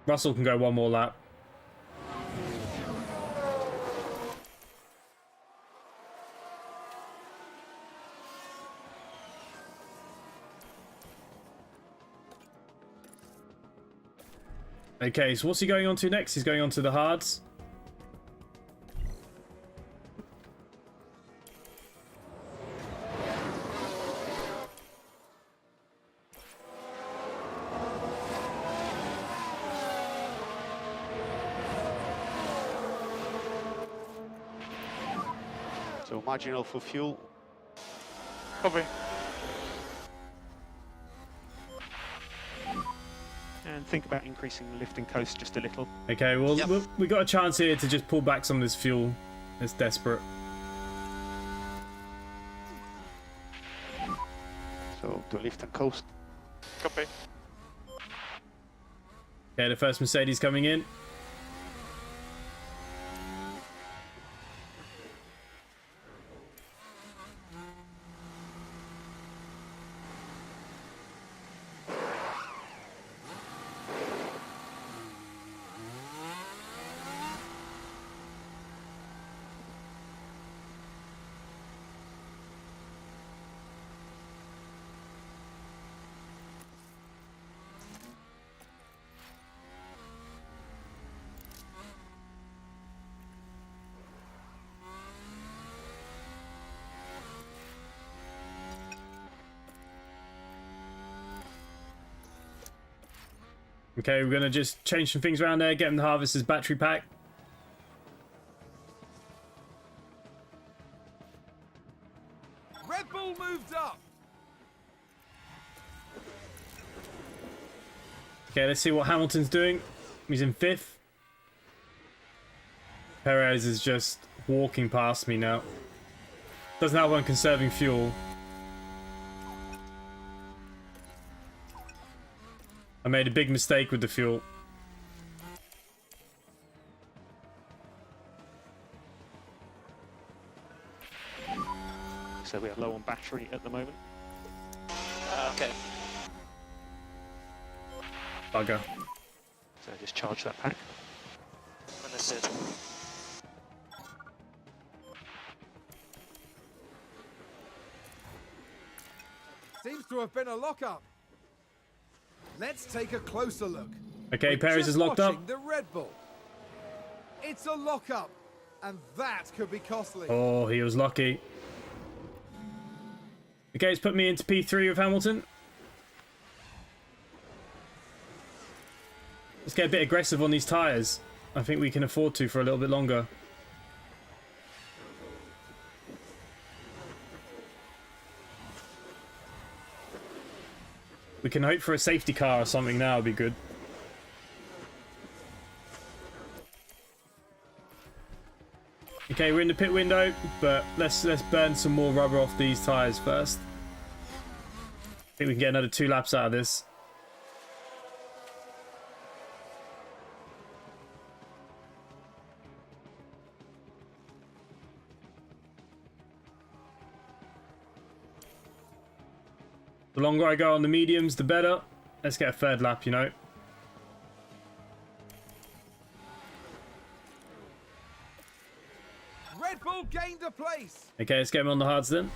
Russell can go one more lap. Okay, so what's he going on to next? He's going on to the hards. So marginal for fuel. Copy. And think about increasing the lift and coast just a little. Okay, well, Yep. we got a chance here to just pull back some of this fuel. It's desperate. So do a lift and coast. Copy. Okay, the first Mercedes coming in. Okay, we're going to just change some things around there, get him the Harvester's battery pack. Red Bull moved up. Okay, let's see what Hamilton's doing. He's in 5th. Perez is just walking past me now. Doesn't have one conserving fuel. I made a big mistake with the fuel. So we are low on battery at the moment. Okay. Bugger. So just charge that pack. Understood. Seems to have been a lockup. Let's take a closer look. Okay, We're Perez just is locked up. watching the Red Bull. It's a lockup, and that could be costly. Oh, he was lucky. Okay, it's put me into P3 with Hamilton. Let's get a bit aggressive on these tyres. I think we can afford to for a little bit longer. We can hope for a safety car or something now, would be good. Okay, we're in the pit window, but let's burn some more rubber off these tyres first. I think we can get another 2 laps out of this. The longer I go on the mediums, the better. Let's get a 3rd lap, you know. Red Bull gained a place. Okay, let's get him on the hards then.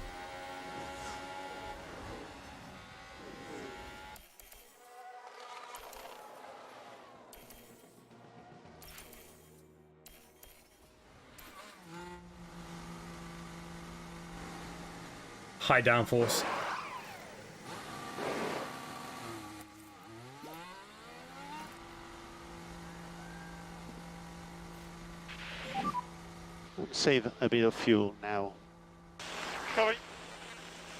High downforce. Save a bit of fuel now. Sorry.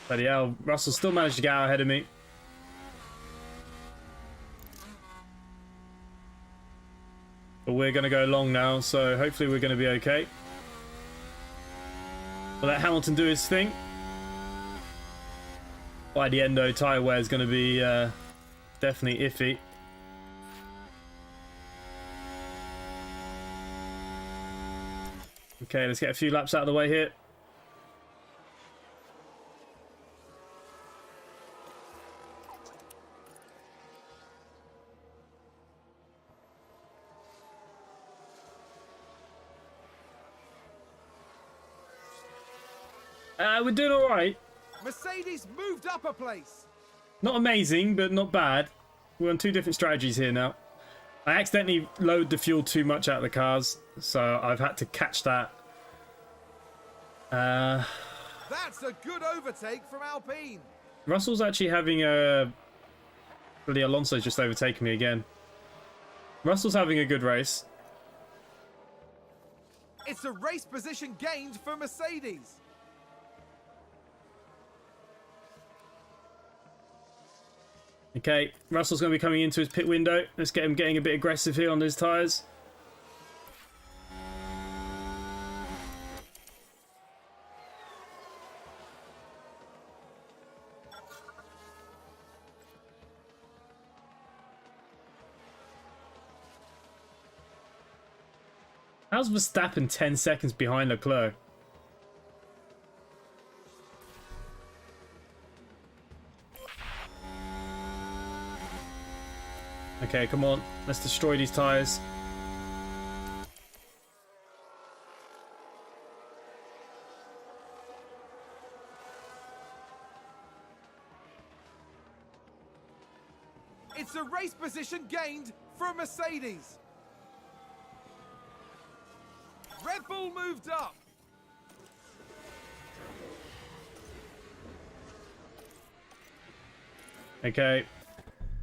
Bloody hell, Russell still managed to get out ahead of me. But we're going to go long now, so hopefully we're going to be okay. We'll let Hamilton do his thing. By the end though, tyre wear is going to be definitely iffy. Okay, let's get a few laps out of the way here. We're doing all right. Mercedes moved up a place. Not amazing, but not bad. We're on 2 different strategies here now. I accidentally load the fuel too much out of the cars, so I've had to catch that. That's a good overtake from Alpine. Russell's actually having a... Really, Alonso's just overtaken me again. Russell's having a good race. It's a race position gained for Mercedes. Okay, Russell's going to be coming into his pit window. Let's get him getting a bit aggressive here on his tyres. How's Verstappen 10 seconds behind Leclerc? Okay, come on. Let's destroy these tyres. It's a race position gained for Mercedes. Red Bull moved up. Okay.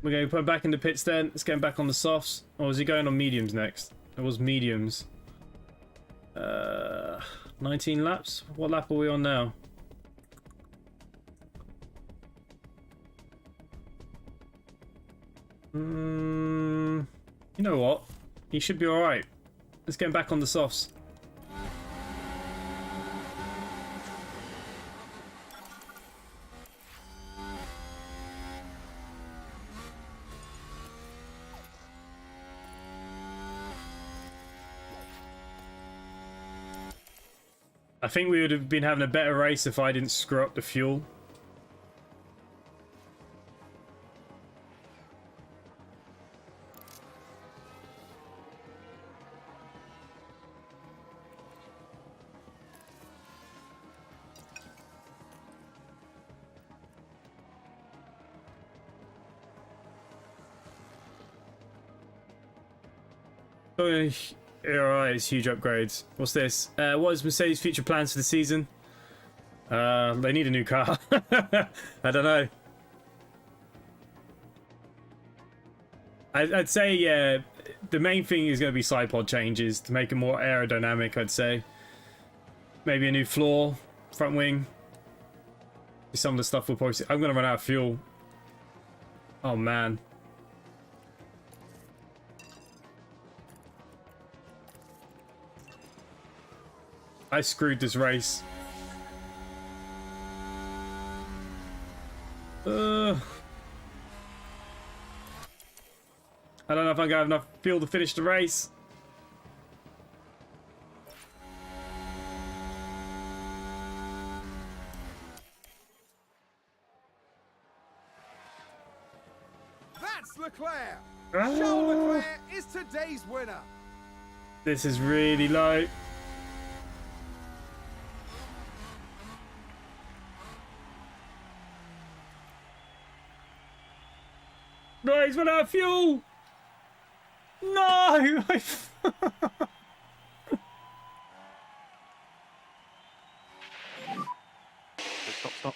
We're going to put him back in the pits then. Let's get him back on the softs. Or is he going on mediums next? It was mediums. 19 laps? What lap are we on now? You know what? He should be alright. Let's get him back on the softs. I think we would have been having a better race if I didn't screw up the fuel. Oh, alright, it's huge upgrades. What's this? What is Mercedes' future plans for the season? They need a new car. I don't know. I'd say, yeah, the main thing is going to be side pod changes to make it more aerodynamic, I'd say. Maybe a new floor, front wing. Some of the stuff we'll probably see. I'm going to run out of fuel. Oh, man. I screwed this race. I don't know if I'm going to have enough fuel to finish the race. That's Leclerc. Charles Leclerc is today's winner. This is really low. No, he's run out of fuel. No! Stop.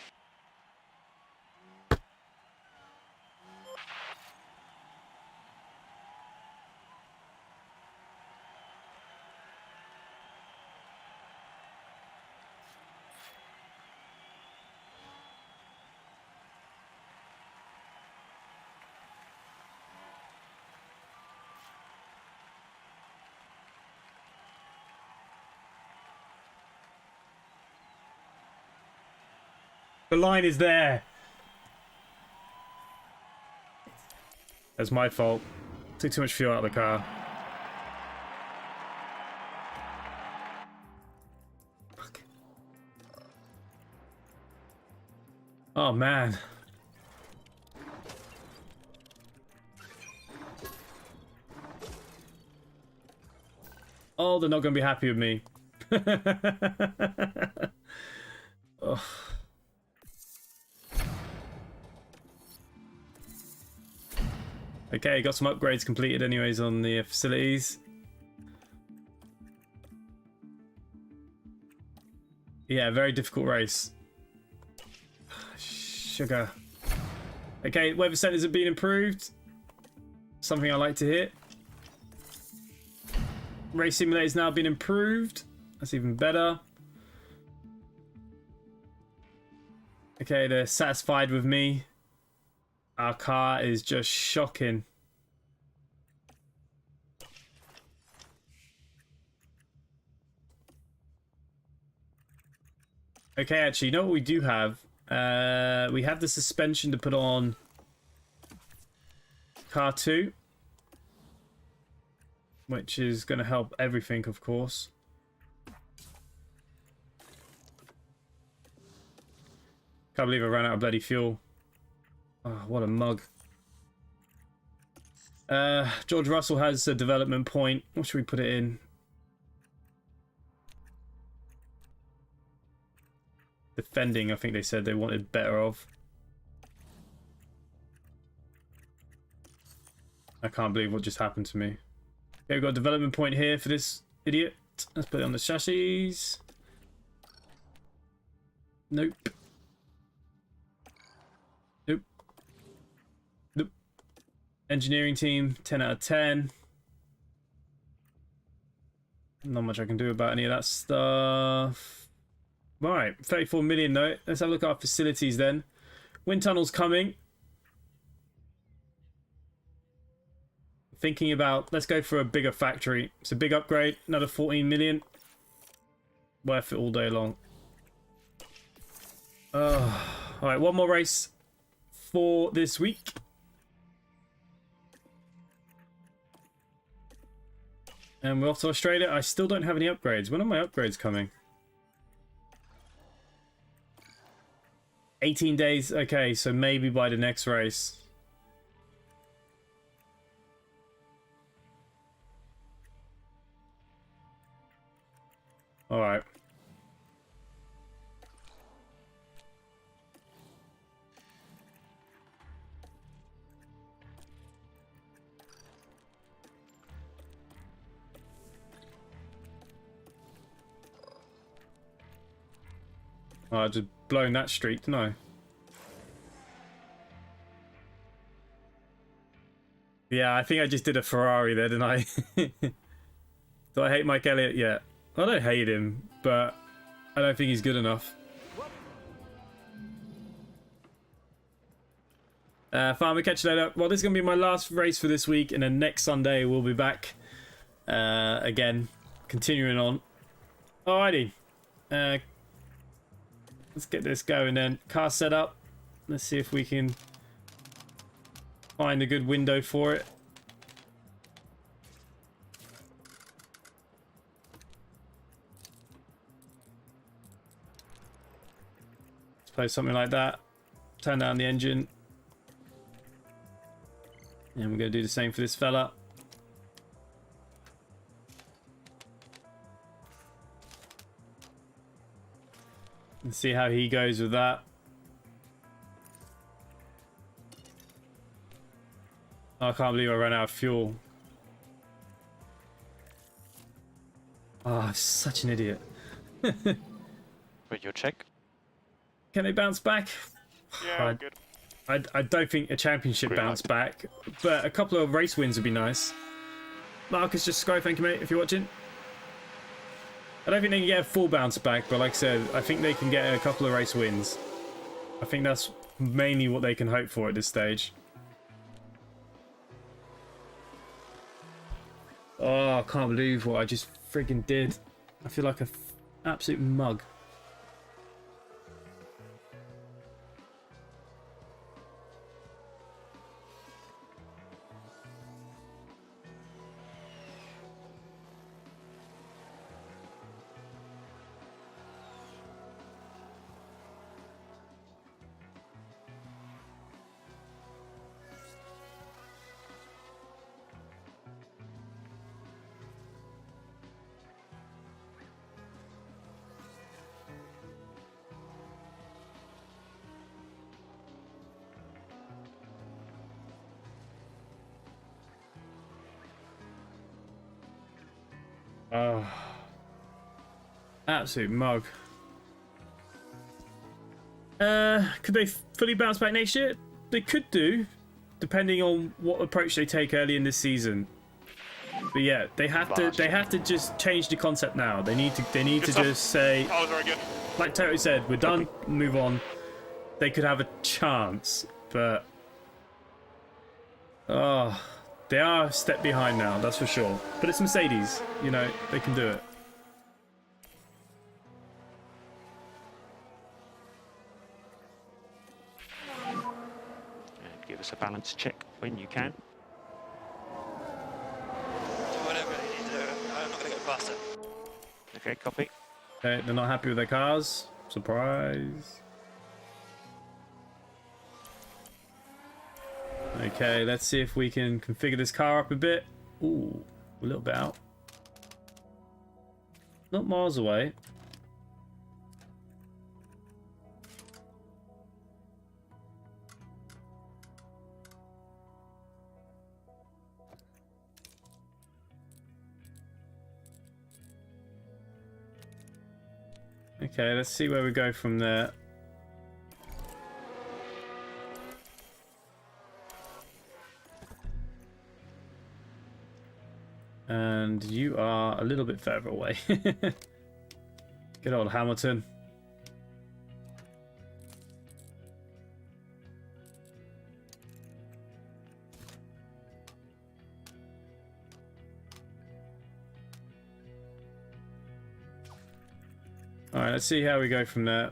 The line is there. That's my fault. Took too much fuel out of the car. Fuck. Oh, man. Oh, they're not going to be happy with me. Oh. Okay, got some upgrades completed anyways on the facilities. Yeah, very difficult race. Sugar. Okay, weather centers have been improved. Something I like to hear. Race simulator's now been improved. That's even better. Okay, they're satisfied with me. Our car is just shocking. Okay, actually, you know what we do have? We have the suspension to put on car 2. Which is going to help everything, of course. Can't believe I ran out of bloody fuel. Oh, what a mug. George Russell has a development point. What should we put it in? Defending, I think they said they wanted better of. I can't believe what just happened to me. Okay, we've got a development point here for this idiot. Let's put it on the chassis. Nope. Engineering team, 10 out of 10. Not much I can do about any of that stuff. Right, 34 million though. Let's have a look at our facilities then. Wind tunnel's coming. Thinking about, let's go for a bigger factory. It's a big upgrade, another 14 million. Worth it all day long. Alright, one more race for this week. And we're off to Australia. I still don't have any upgrades. When are my upgrades coming? 18 days. Okay, so maybe by the next race. All right. Oh, I just blown that streak, didn't I? Yeah, I think I just did a Ferrari there, didn't I? Do I hate Mike Elliott? Yeah. I don't hate him, but I don't think he's good enough. Fine, we'll catch you later. Well, this is going to be my last race for this week, and then next Sunday we'll be back again, continuing on. Alrighty. Let's get this going then. Car set up. Let's see if we can find a good window for it. Let's play something like that. Turn down the engine. And we're going to do the same for this fella. And see how he goes with that. Oh, I can't believe I ran out of fuel. Oh, I'm such an idiot. Radio check. Can they bounce back? Yeah, good. I don't think a championship bounce back, but a couple of race wins would be nice. Marcus, just Sky, thank you, mate, if you're watching. I don't think they can get a full bounce back, but like I said, I think they can get a couple of race wins. I think that's mainly what they can hope for at this stage. Oh, I can't believe what I just friggin' did. I feel like an absolute mug. Oh, absolute mug. Could they fully bounce back next year? They could do, depending on what approach they take early in this season. But yeah, they have to just change the concept now. They need to just say, Oh, very good. like Toto said, we're done, move on. They could have a chance, but oh, they are a step behind now, that's for sure. But it's Mercedes, you know, they can do it. And give us a balance check when you can. Do whatever you need to do. I'm not going to go faster. Okay, copy. Okay, they're not happy with their cars. Surprise. Okay, let's see if we can configure this car up a bit. Ooh, a little bit out. Not miles away. Okay, let's see where we go from there. And you are a little bit further away. Good old Hamilton. Alright, let's see how we go from there.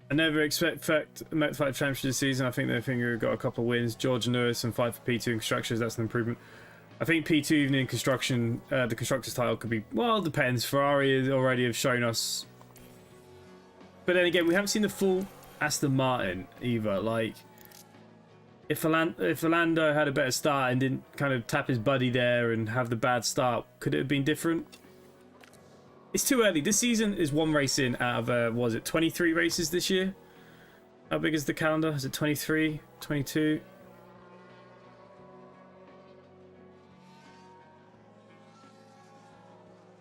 I never expect Motorfight Championship this season. I think we've got a couple of wins. George Lewis and fight for P2 in constructors. That's an improvement. I think P2 even in construction, the constructors title could be, well, it depends. Ferrari already have shown us. But then again, we haven't seen the full Aston Martin either. Like, if Orlando had a better start and didn't kind of tap his buddy there and have the bad start, could it have been different? It's too early. This season is one race in out of, was it 23 races this year? How big is the calendar? Is it 23, 22?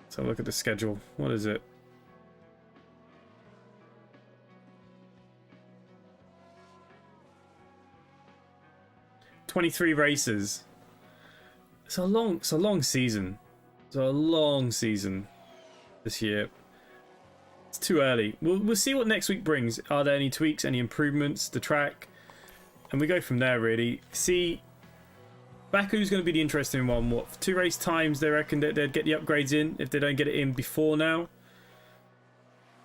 Let's have a look at the schedule. What is it? 23 races. It's a long season. It's a long season this year. It's too early. We'll see what next week brings. Are there any tweaks, any improvements to track? And we go from there, really. See, Baku's going to be the interesting one. What, 2 race times they reckon that they'd get the upgrades in if they don't get it in before now?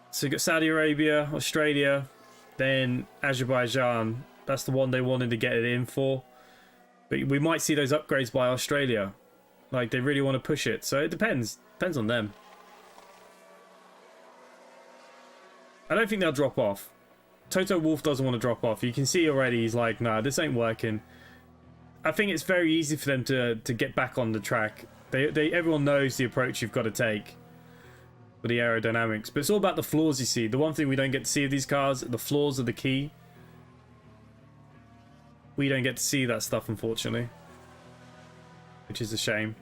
So you got Saudi Arabia, Australia, then Azerbaijan. That's the one they wanted to get it in for. But we might see those upgrades by Australia. Like, they really want to push it. So it depends. Depends on them. I don't think they'll drop off. Toto Wolff doesn't want to drop off. You can see already he's like, nah, this ain't working. I think it's very easy for them to get back on the track. Everyone knows the approach you've got to take for the aerodynamics. But it's all about the flaws, you see. The one thing we don't get to see of these cars, the flaws are the key. We don't get to see that stuff, unfortunately. Which is a shame.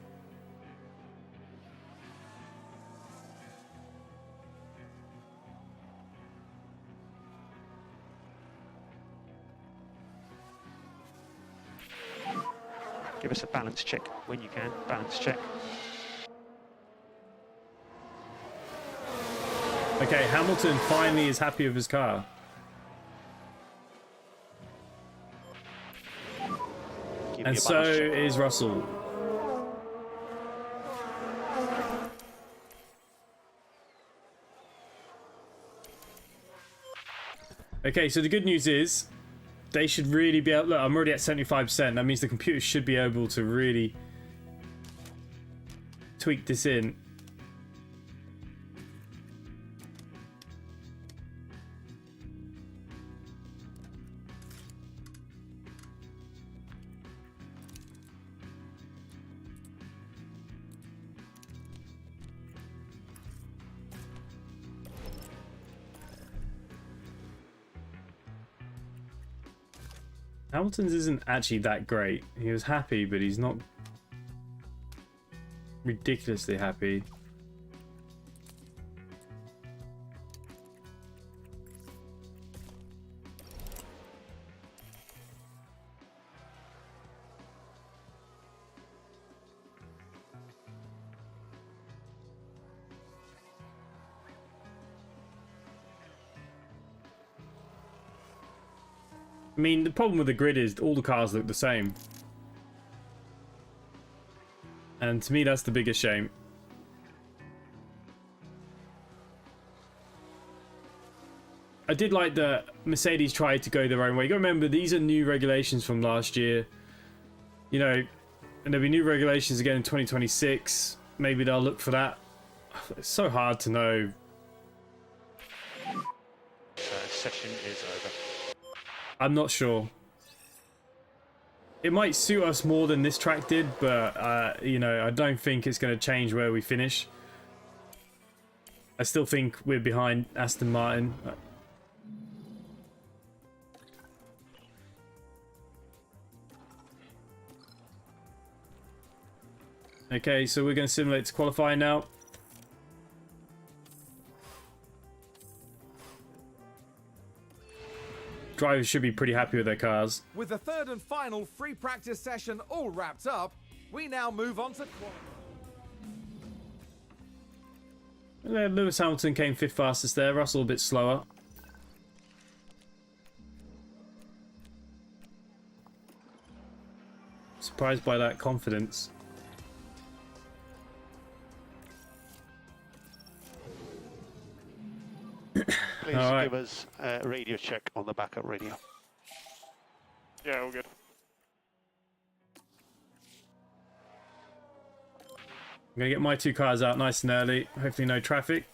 Give us a balance check when you can. Balance check. Okay, Hamilton finally is happy with his car. And so is Russell. Okay, so the good news is they should really be able... Look, I'm already at 75%. That means the computer should be able to really tweak this in. Hamilton's isn't actually that great. He was happy, but he's not ridiculously happy. I mean, the problem with the grid is all the cars look the same. And to me, that's the biggest shame. I did like that Mercedes tried to go their own way. You gotta remember, these are new regulations from last year. You know, and there'll be new regulations again in 2026. Maybe they'll look for that. It's so hard to know. Session is over. I'm not sure. It might suit us more than this track did, but you know, I don't think it's going to change where we finish. I still think we're behind Aston Martin. Okay, so we're going to simulate to qualify now. Drivers should be pretty happy with their cars. With the third and final free practice session all wrapped up, we now move on to Lewis Hamilton came 5th fastest there. Russell a bit slower. Surprised by that confidence. Please right. give us a radio check on the backup radio. Yeah, all good. I'm going to get my 2 cars out nice and early. Hopefully no traffic.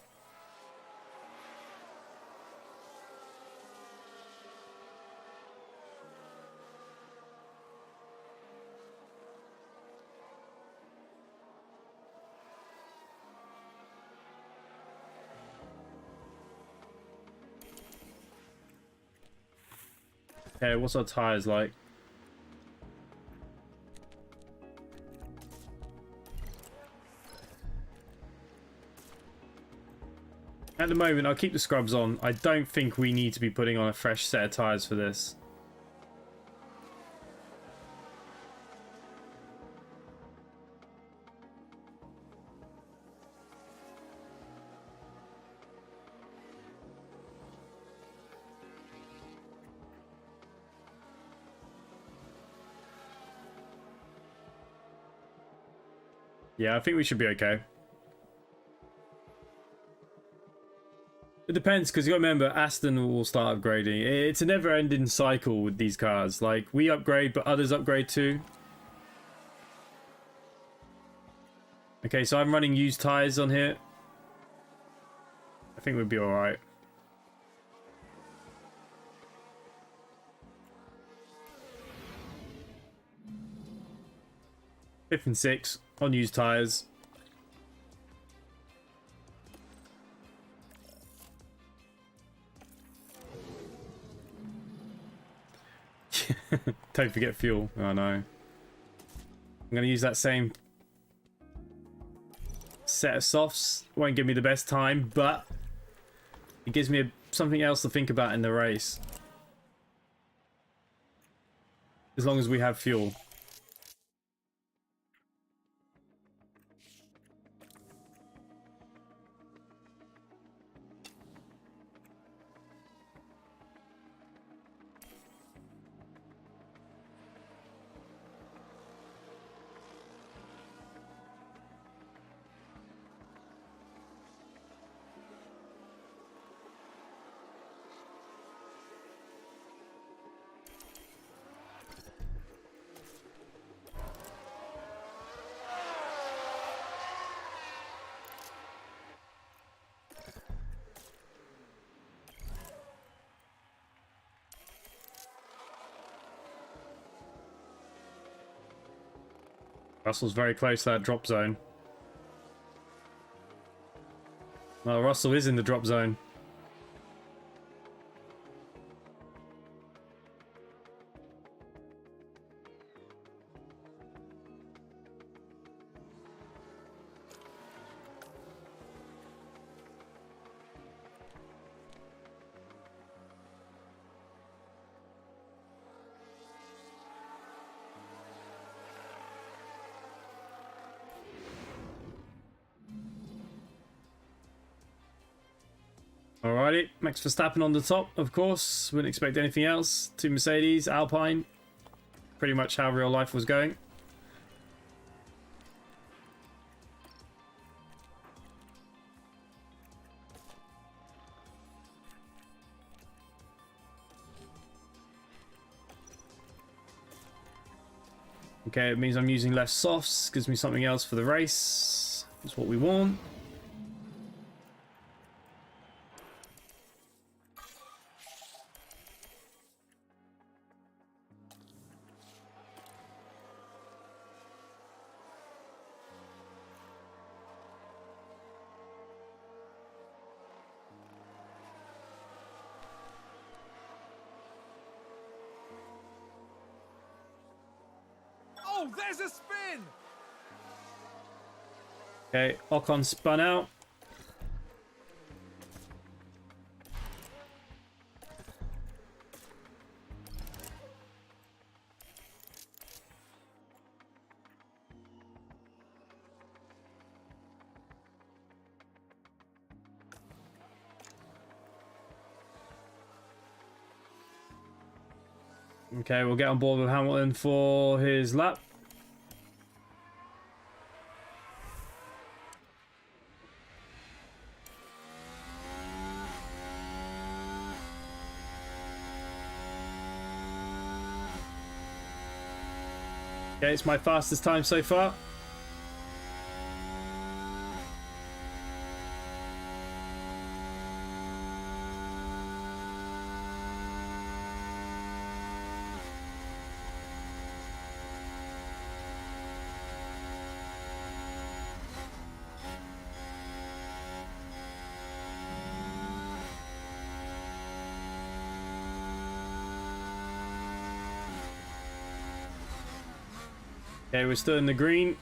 Okay, what's our tyres like? At the moment, I'll keep the scrubs on. I don't think we need to be putting on a fresh set of tyres for this. Yeah, I think we should be okay. It depends, because you got to remember, Aston will start upgrading. It's a never-ending cycle with these cars. Like, we upgrade, but others upgrade too. Okay, so I'm running used tyres on here. I think we'd be alright. Fifth and sixth on used tyres. Don't forget fuel. Oh no. I'm going to use that same set of softs. Won't give me the best time, but it gives me something else to think about in the race. As long as we have fuel. Russell's very close to that drop zone. Well, Russell is in the drop zone. Alrighty, Max Verstappen on the top, of course. Wouldn't expect anything else. Two Mercedes, Alpine. Pretty much how real life was going. Okay, it means I'm using less softs. Gives me something else for the race. That's what we want. Oh, there's a spin! Okay, Ocon spun out. Okay, we'll get on board with Hamilton for his lap. Okay, it's my fastest time so far. Okay, we're still in the green.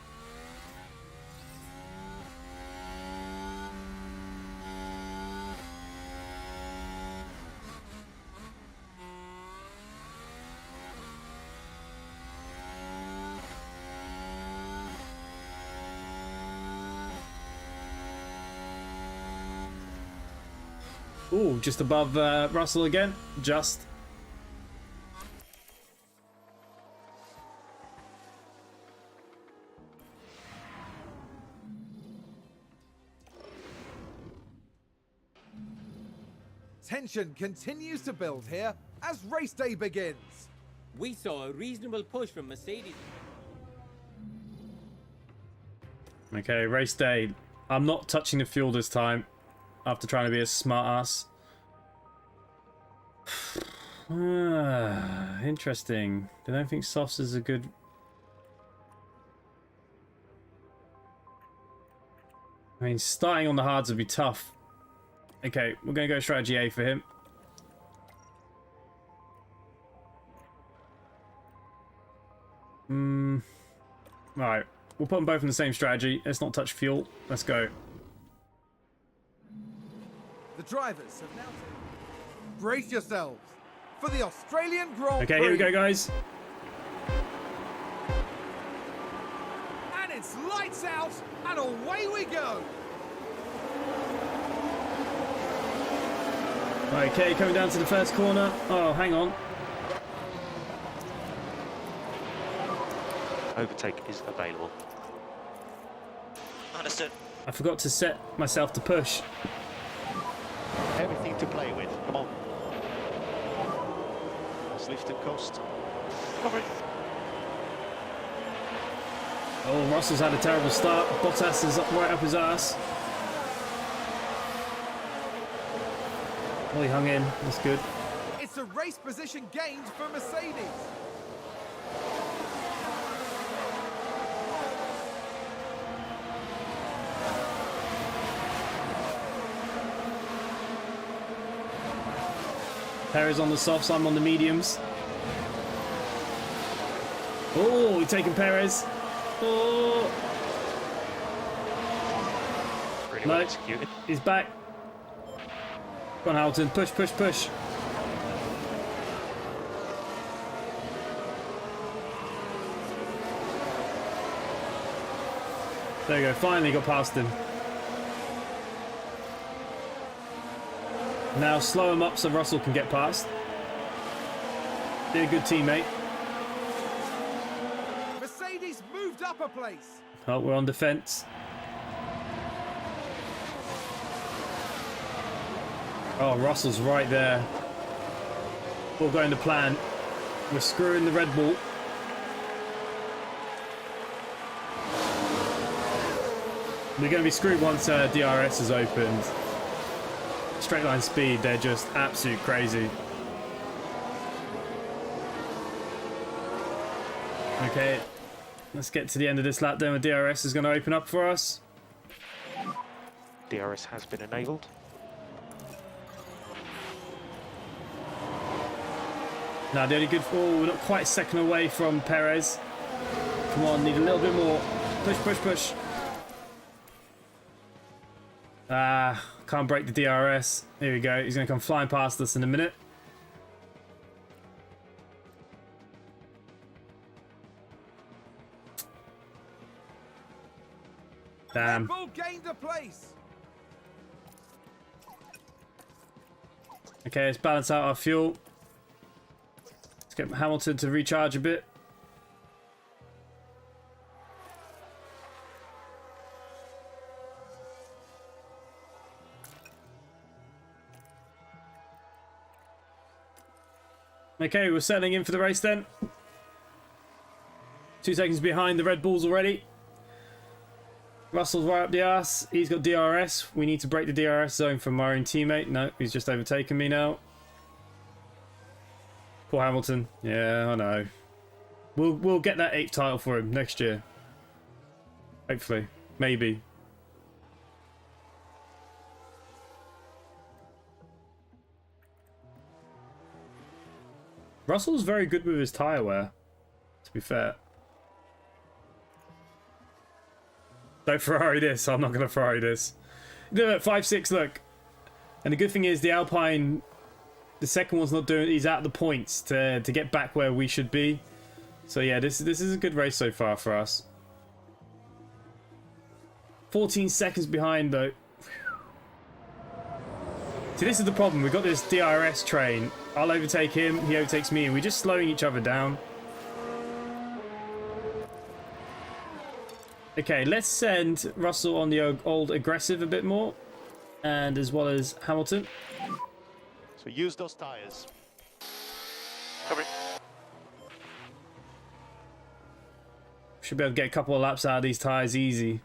Ooh, just above Russell again. Just. tension continues to build here as race day begins. We saw a reasonable push from Mercedes. Okay, race day. I'm not touching the fuel this time after trying to be a smart ass. Interesting. I don't think softs is a good... I mean, starting on the hards would be tough. Okay, we're going to go strategy A for him. Alright, we'll put them both in the same strategy. Let's not touch fuel. Let's go. The drivers have now taken... Brace yourselves for the Australian Grand Prix. Okay, here we go, guys. And it's lights out, and away we go. Okay, coming down to the first corner. Oh, hang on. Overtake is available. Understood. I forgot to set myself to push. Everything to play with. Come on. Let's lift and coast. Cover it. Oh, Russell's had a terrible start. Bottas is right up his ass. Oh, he hung in. That's good. It's a race position gained for Mercedes. Perez on the softs, I'm on the mediums. Oh, he's taking Perez. Oh. Really well No, executed. he's back. Go on, Hamilton. Push, push, push. There you go. Finally got past him. Now slow him up so Russell can get past. Be a good teammate. Mercedes moved up a place. Oh, we're on defense. Oh, Russell's right there. All going to plan. We're screwing the Red Bull. We're going to be screwed once DRS is opened. Straight line speed, they're just absolute crazy. Okay, let's get to the end of this lap then where DRS is going to open up for us. DRS has been enabled. Now the only good... Oh, we're not quite a second away from Perez. Come on, need a little bit more. Push, push, push. Ah, can't break the DRS. Here we go. He's going to come flying past us in a minute. Damn. Red Bull gained a place. Okay, let's balance out our fuel. Let's get Hamilton to recharge a bit. Okay, we're settling in for the race then. 2 seconds behind the Red Bulls already. Russell's right up the arse. He's got DRS. We need to break the DRS zone from our own teammate. No, he's just overtaken me now. Poor Hamilton. Yeah, I know. We'll get that 8th title for him next year. Hopefully. Maybe. Russell's very good with his tyre wear, to be fair. Don't Ferrari this. I'm not going to Ferrari this. Look, 5-6, look. And the good thing is the Alpine, the second one's not doing... He's out of the points to get back where we should be. So yeah, this is a good race so far for us. 14 seconds behind, though. See, this is the problem. We've got this DRS train. I'll overtake him, he overtakes me, and we're just slowing each other down. Okay, let's send Russell on the old aggressive a bit more. And as well as Hamilton. So use those tires. Copy. Should be able to get a couple of laps out of these tyres easy.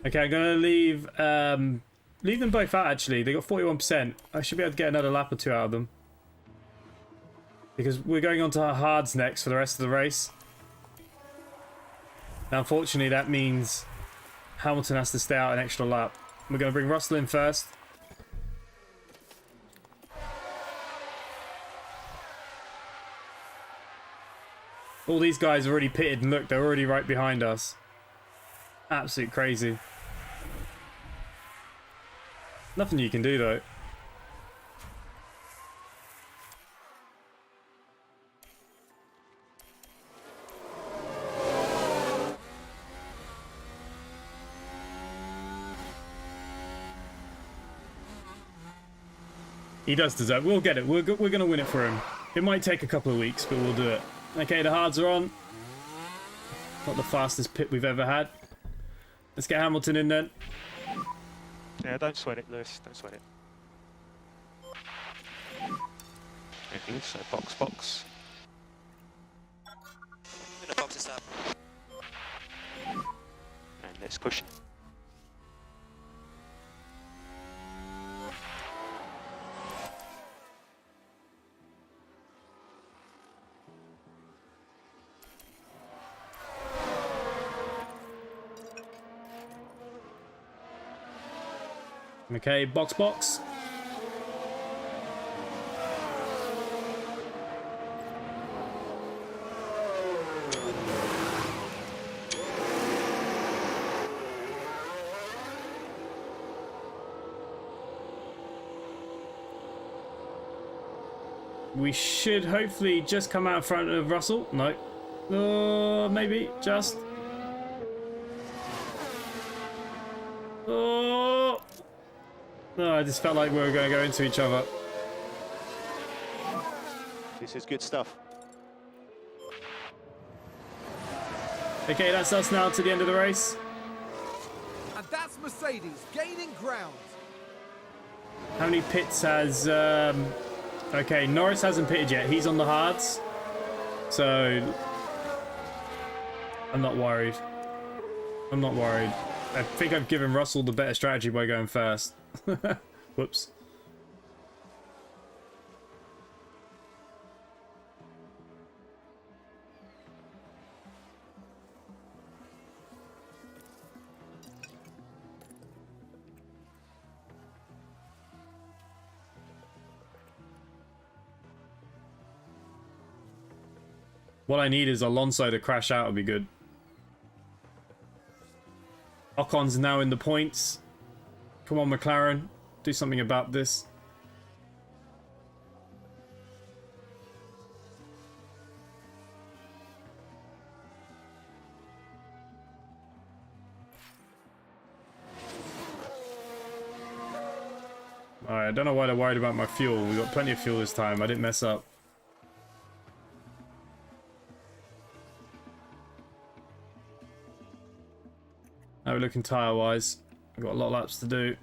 Okay, I'm gonna leave them both out actually. They got 41%. I should be able to get another lap or two out of them. Because we're going on to our hards next for the rest of the race. Now unfortunately that means Hamilton has to stay out an extra lap. We're gonna bring Russell in first. All these guys are already pitted and look, they're already right behind us. Absolute crazy. Nothing you can do though. He does deserve. We'll get it. We're going to win it for him. It might take a couple of weeks, but we'll do it. Okay, the hards are on. Not the fastest pit we've ever had. Let's get Hamilton in then. Yeah, don't sweat it, Lewis. Don't sweat it. Okay, so box. I'm gonna box this up. And let's push. Okay, box. We should hopefully just come out in front of Russell. No. Maybe, just. Oh. No, I just felt like we were going to go into each other. This is good stuff. Okay, that's us now to the end of the race. And that's Mercedes gaining ground. How many pits has... Okay, Norris hasn't pitted yet. He's on the hards. So... I'm not worried. I think I've given Russell the better strategy by going first. Whoops. What I need is Alonso to crash out would be good. Ocon's now in the points. Come on, McLaren. Do something about this. Alright, I don't know why they're worried about my fuel. We got plenty of fuel this time. I didn't mess up. How are we looking tyre-wise? We've got a lot of laps to do.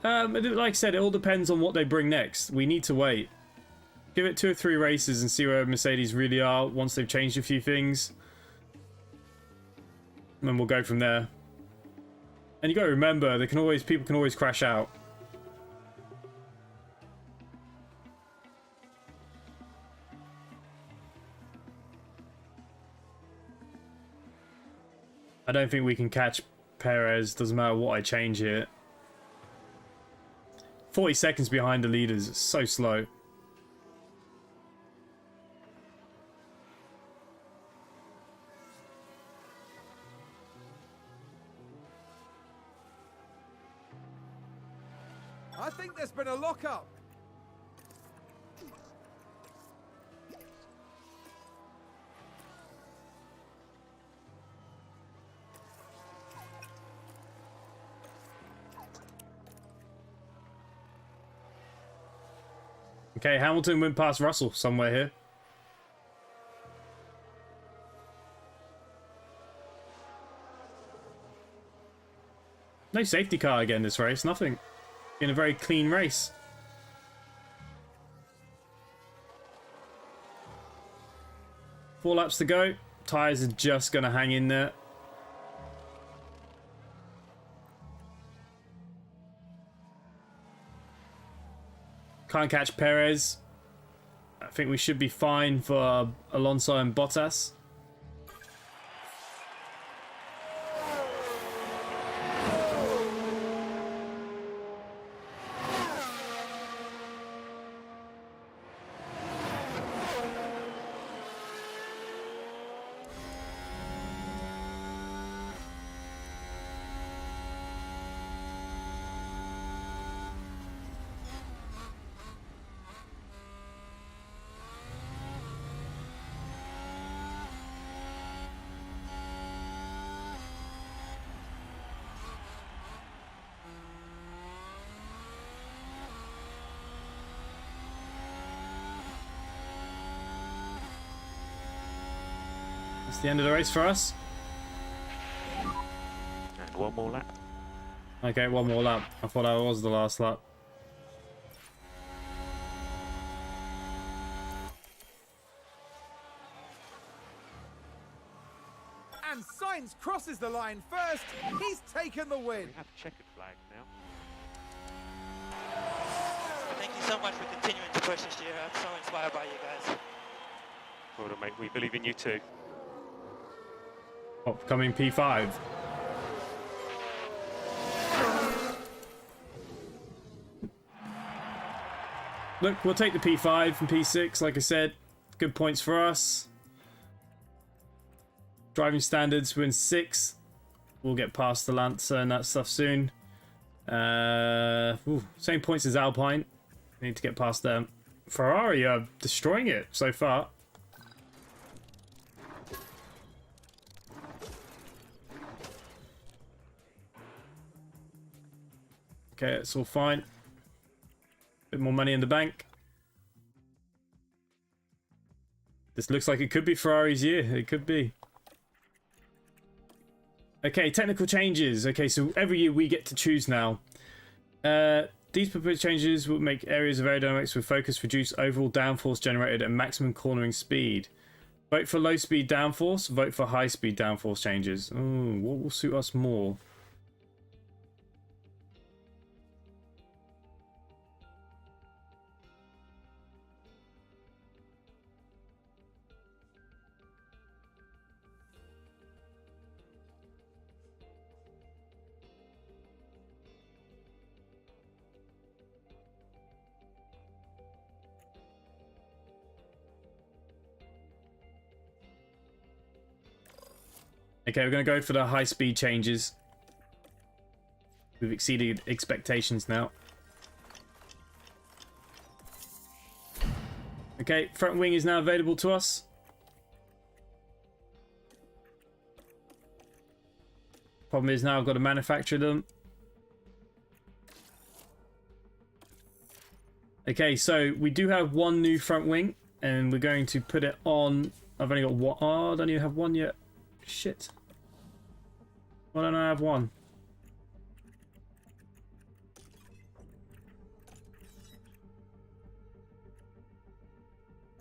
Like I said, it all depends on what they bring next. We need to wait. Give it 2 or 3 races and see where Mercedes really are once they've changed a few things. And then we'll go from there. And you got to remember, people can always crash out. I don't think we can catch Perez, doesn't matter what I change here. 40 seconds behind the leaders, it's so slow. I think there's been a lockup. Okay, Hamilton went past Russell somewhere here. No safety car again this race, nothing. Been a very clean race. Four laps to go. Tyres are just going to hang in there. Can't catch Perez. I think we should be fine for Alonso and Bottas. It's the end of the race for us. And one more lap. Okay, one more lap. I thought that was the last lap. And Sainz crosses the line first. He's taken the win. We have a checkered flag now. Thank you so much for continuing to push this year. I'm so inspired by you guys. Well done, mate. We believe in you too. Upcoming P5. Look, we'll take the P5 and P6, like I said. Good points for us. Driving standards, we're in 6th. We'll get past the Lancer and that stuff soon. Same points as Alpine. Need to get past them. Ferrari are destroying it so far. Okay, it's all fine. Bit more money in the bank. This looks like it could be Ferrari's year. It could be. Okay, technical changes. Okay, so every year we get to choose now. These proposed changes will make areas of aerodynamics with focus reduce overall downforce generated and maximum cornering speed. Vote for low speed downforce. Vote for high speed downforce changes. Ooh, what will suit us more? Okay, we're going to go for the high speed changes. We've exceeded expectations now. Okay, front wing is now available to us. Problem is now I've got to manufacture them. Okay, so we do have one new front wing, and we're going to put it on. I've only got one. Oh, I don't even have one yet. Shit. Why don't I have one?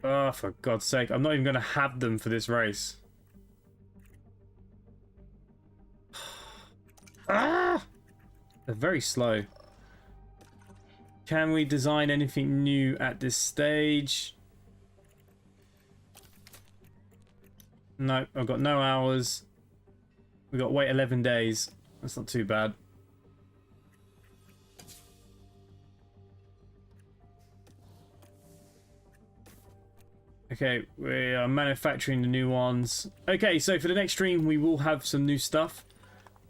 Oh, for God's sake. I'm not even going to have them for this race. Ah! They're very slow. Can we design anything new at this stage? No, I've got no hours. We've got to wait 11 days. That's not too bad. Okay, we are manufacturing the new ones. Okay, so for the next stream, we will have some new stuff.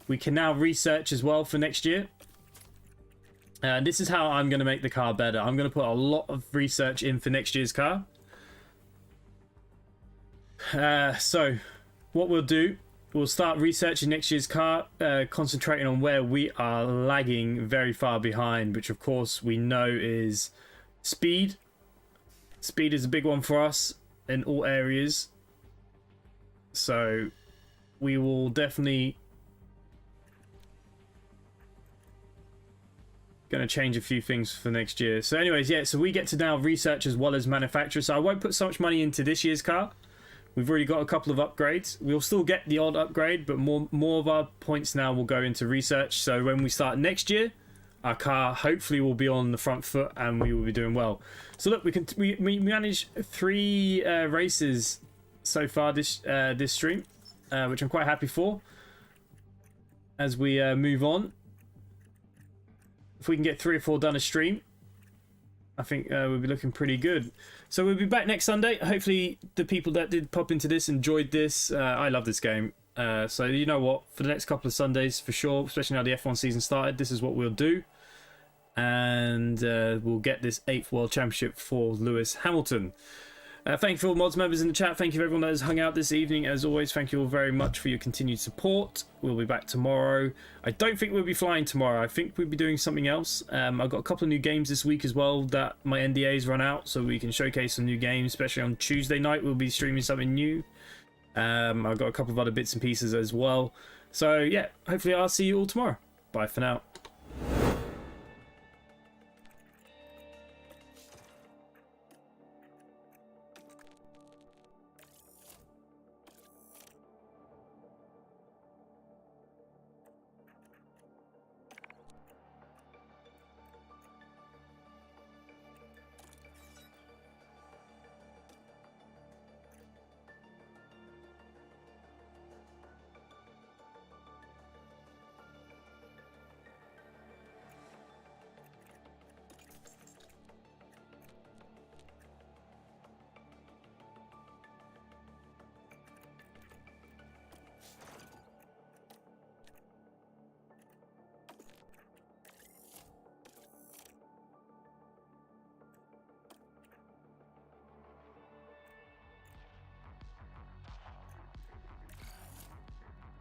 We can now research as well for next year. And this is how I'm going to make the car better. I'm going to put a lot of research in for next year's car. So, what we'll do, we'll start researching next year's car, concentrating on where we are lagging very far behind, which of course we know is speed Speed is a big one for us in all areas. So we will definitely going to change a few things for next year. So anyways, yeah, so we get to now research as well as manufacture. So I won't put so much money into this year's car. We've already got a couple of upgrades. We'll still get the odd upgrade, but more of our points now will go into research. So when we start next year, our car hopefully will be on the front foot and we will be doing well. So look, we managed 3 races so far this stream, which I'm quite happy for. As we move on, if we can get 3 or 4 done a stream, I think we'll be looking pretty good. So we'll be back next Sunday. Hopefully the people that did pop into this enjoyed this. I love this game. So you know what, for the next couple of Sundays for sure, especially now the F1 season started, this is what we'll do. And we'll get this 8th World Championship for Lewis Hamilton. Thank you for all mods members in the chat. Thank you for everyone that has hung out this evening. As always, thank you all very much for your continued support. We'll be back tomorrow. I don't think we'll be flying tomorrow. I think we'll be doing something else. I've got a couple of new games this week as well that my NDAs run out, so we can showcase some new games, especially on Tuesday night. We'll be streaming something new. I've got a couple of other bits and pieces as well. So yeah, hopefully I'll see you all tomorrow. Bye for now.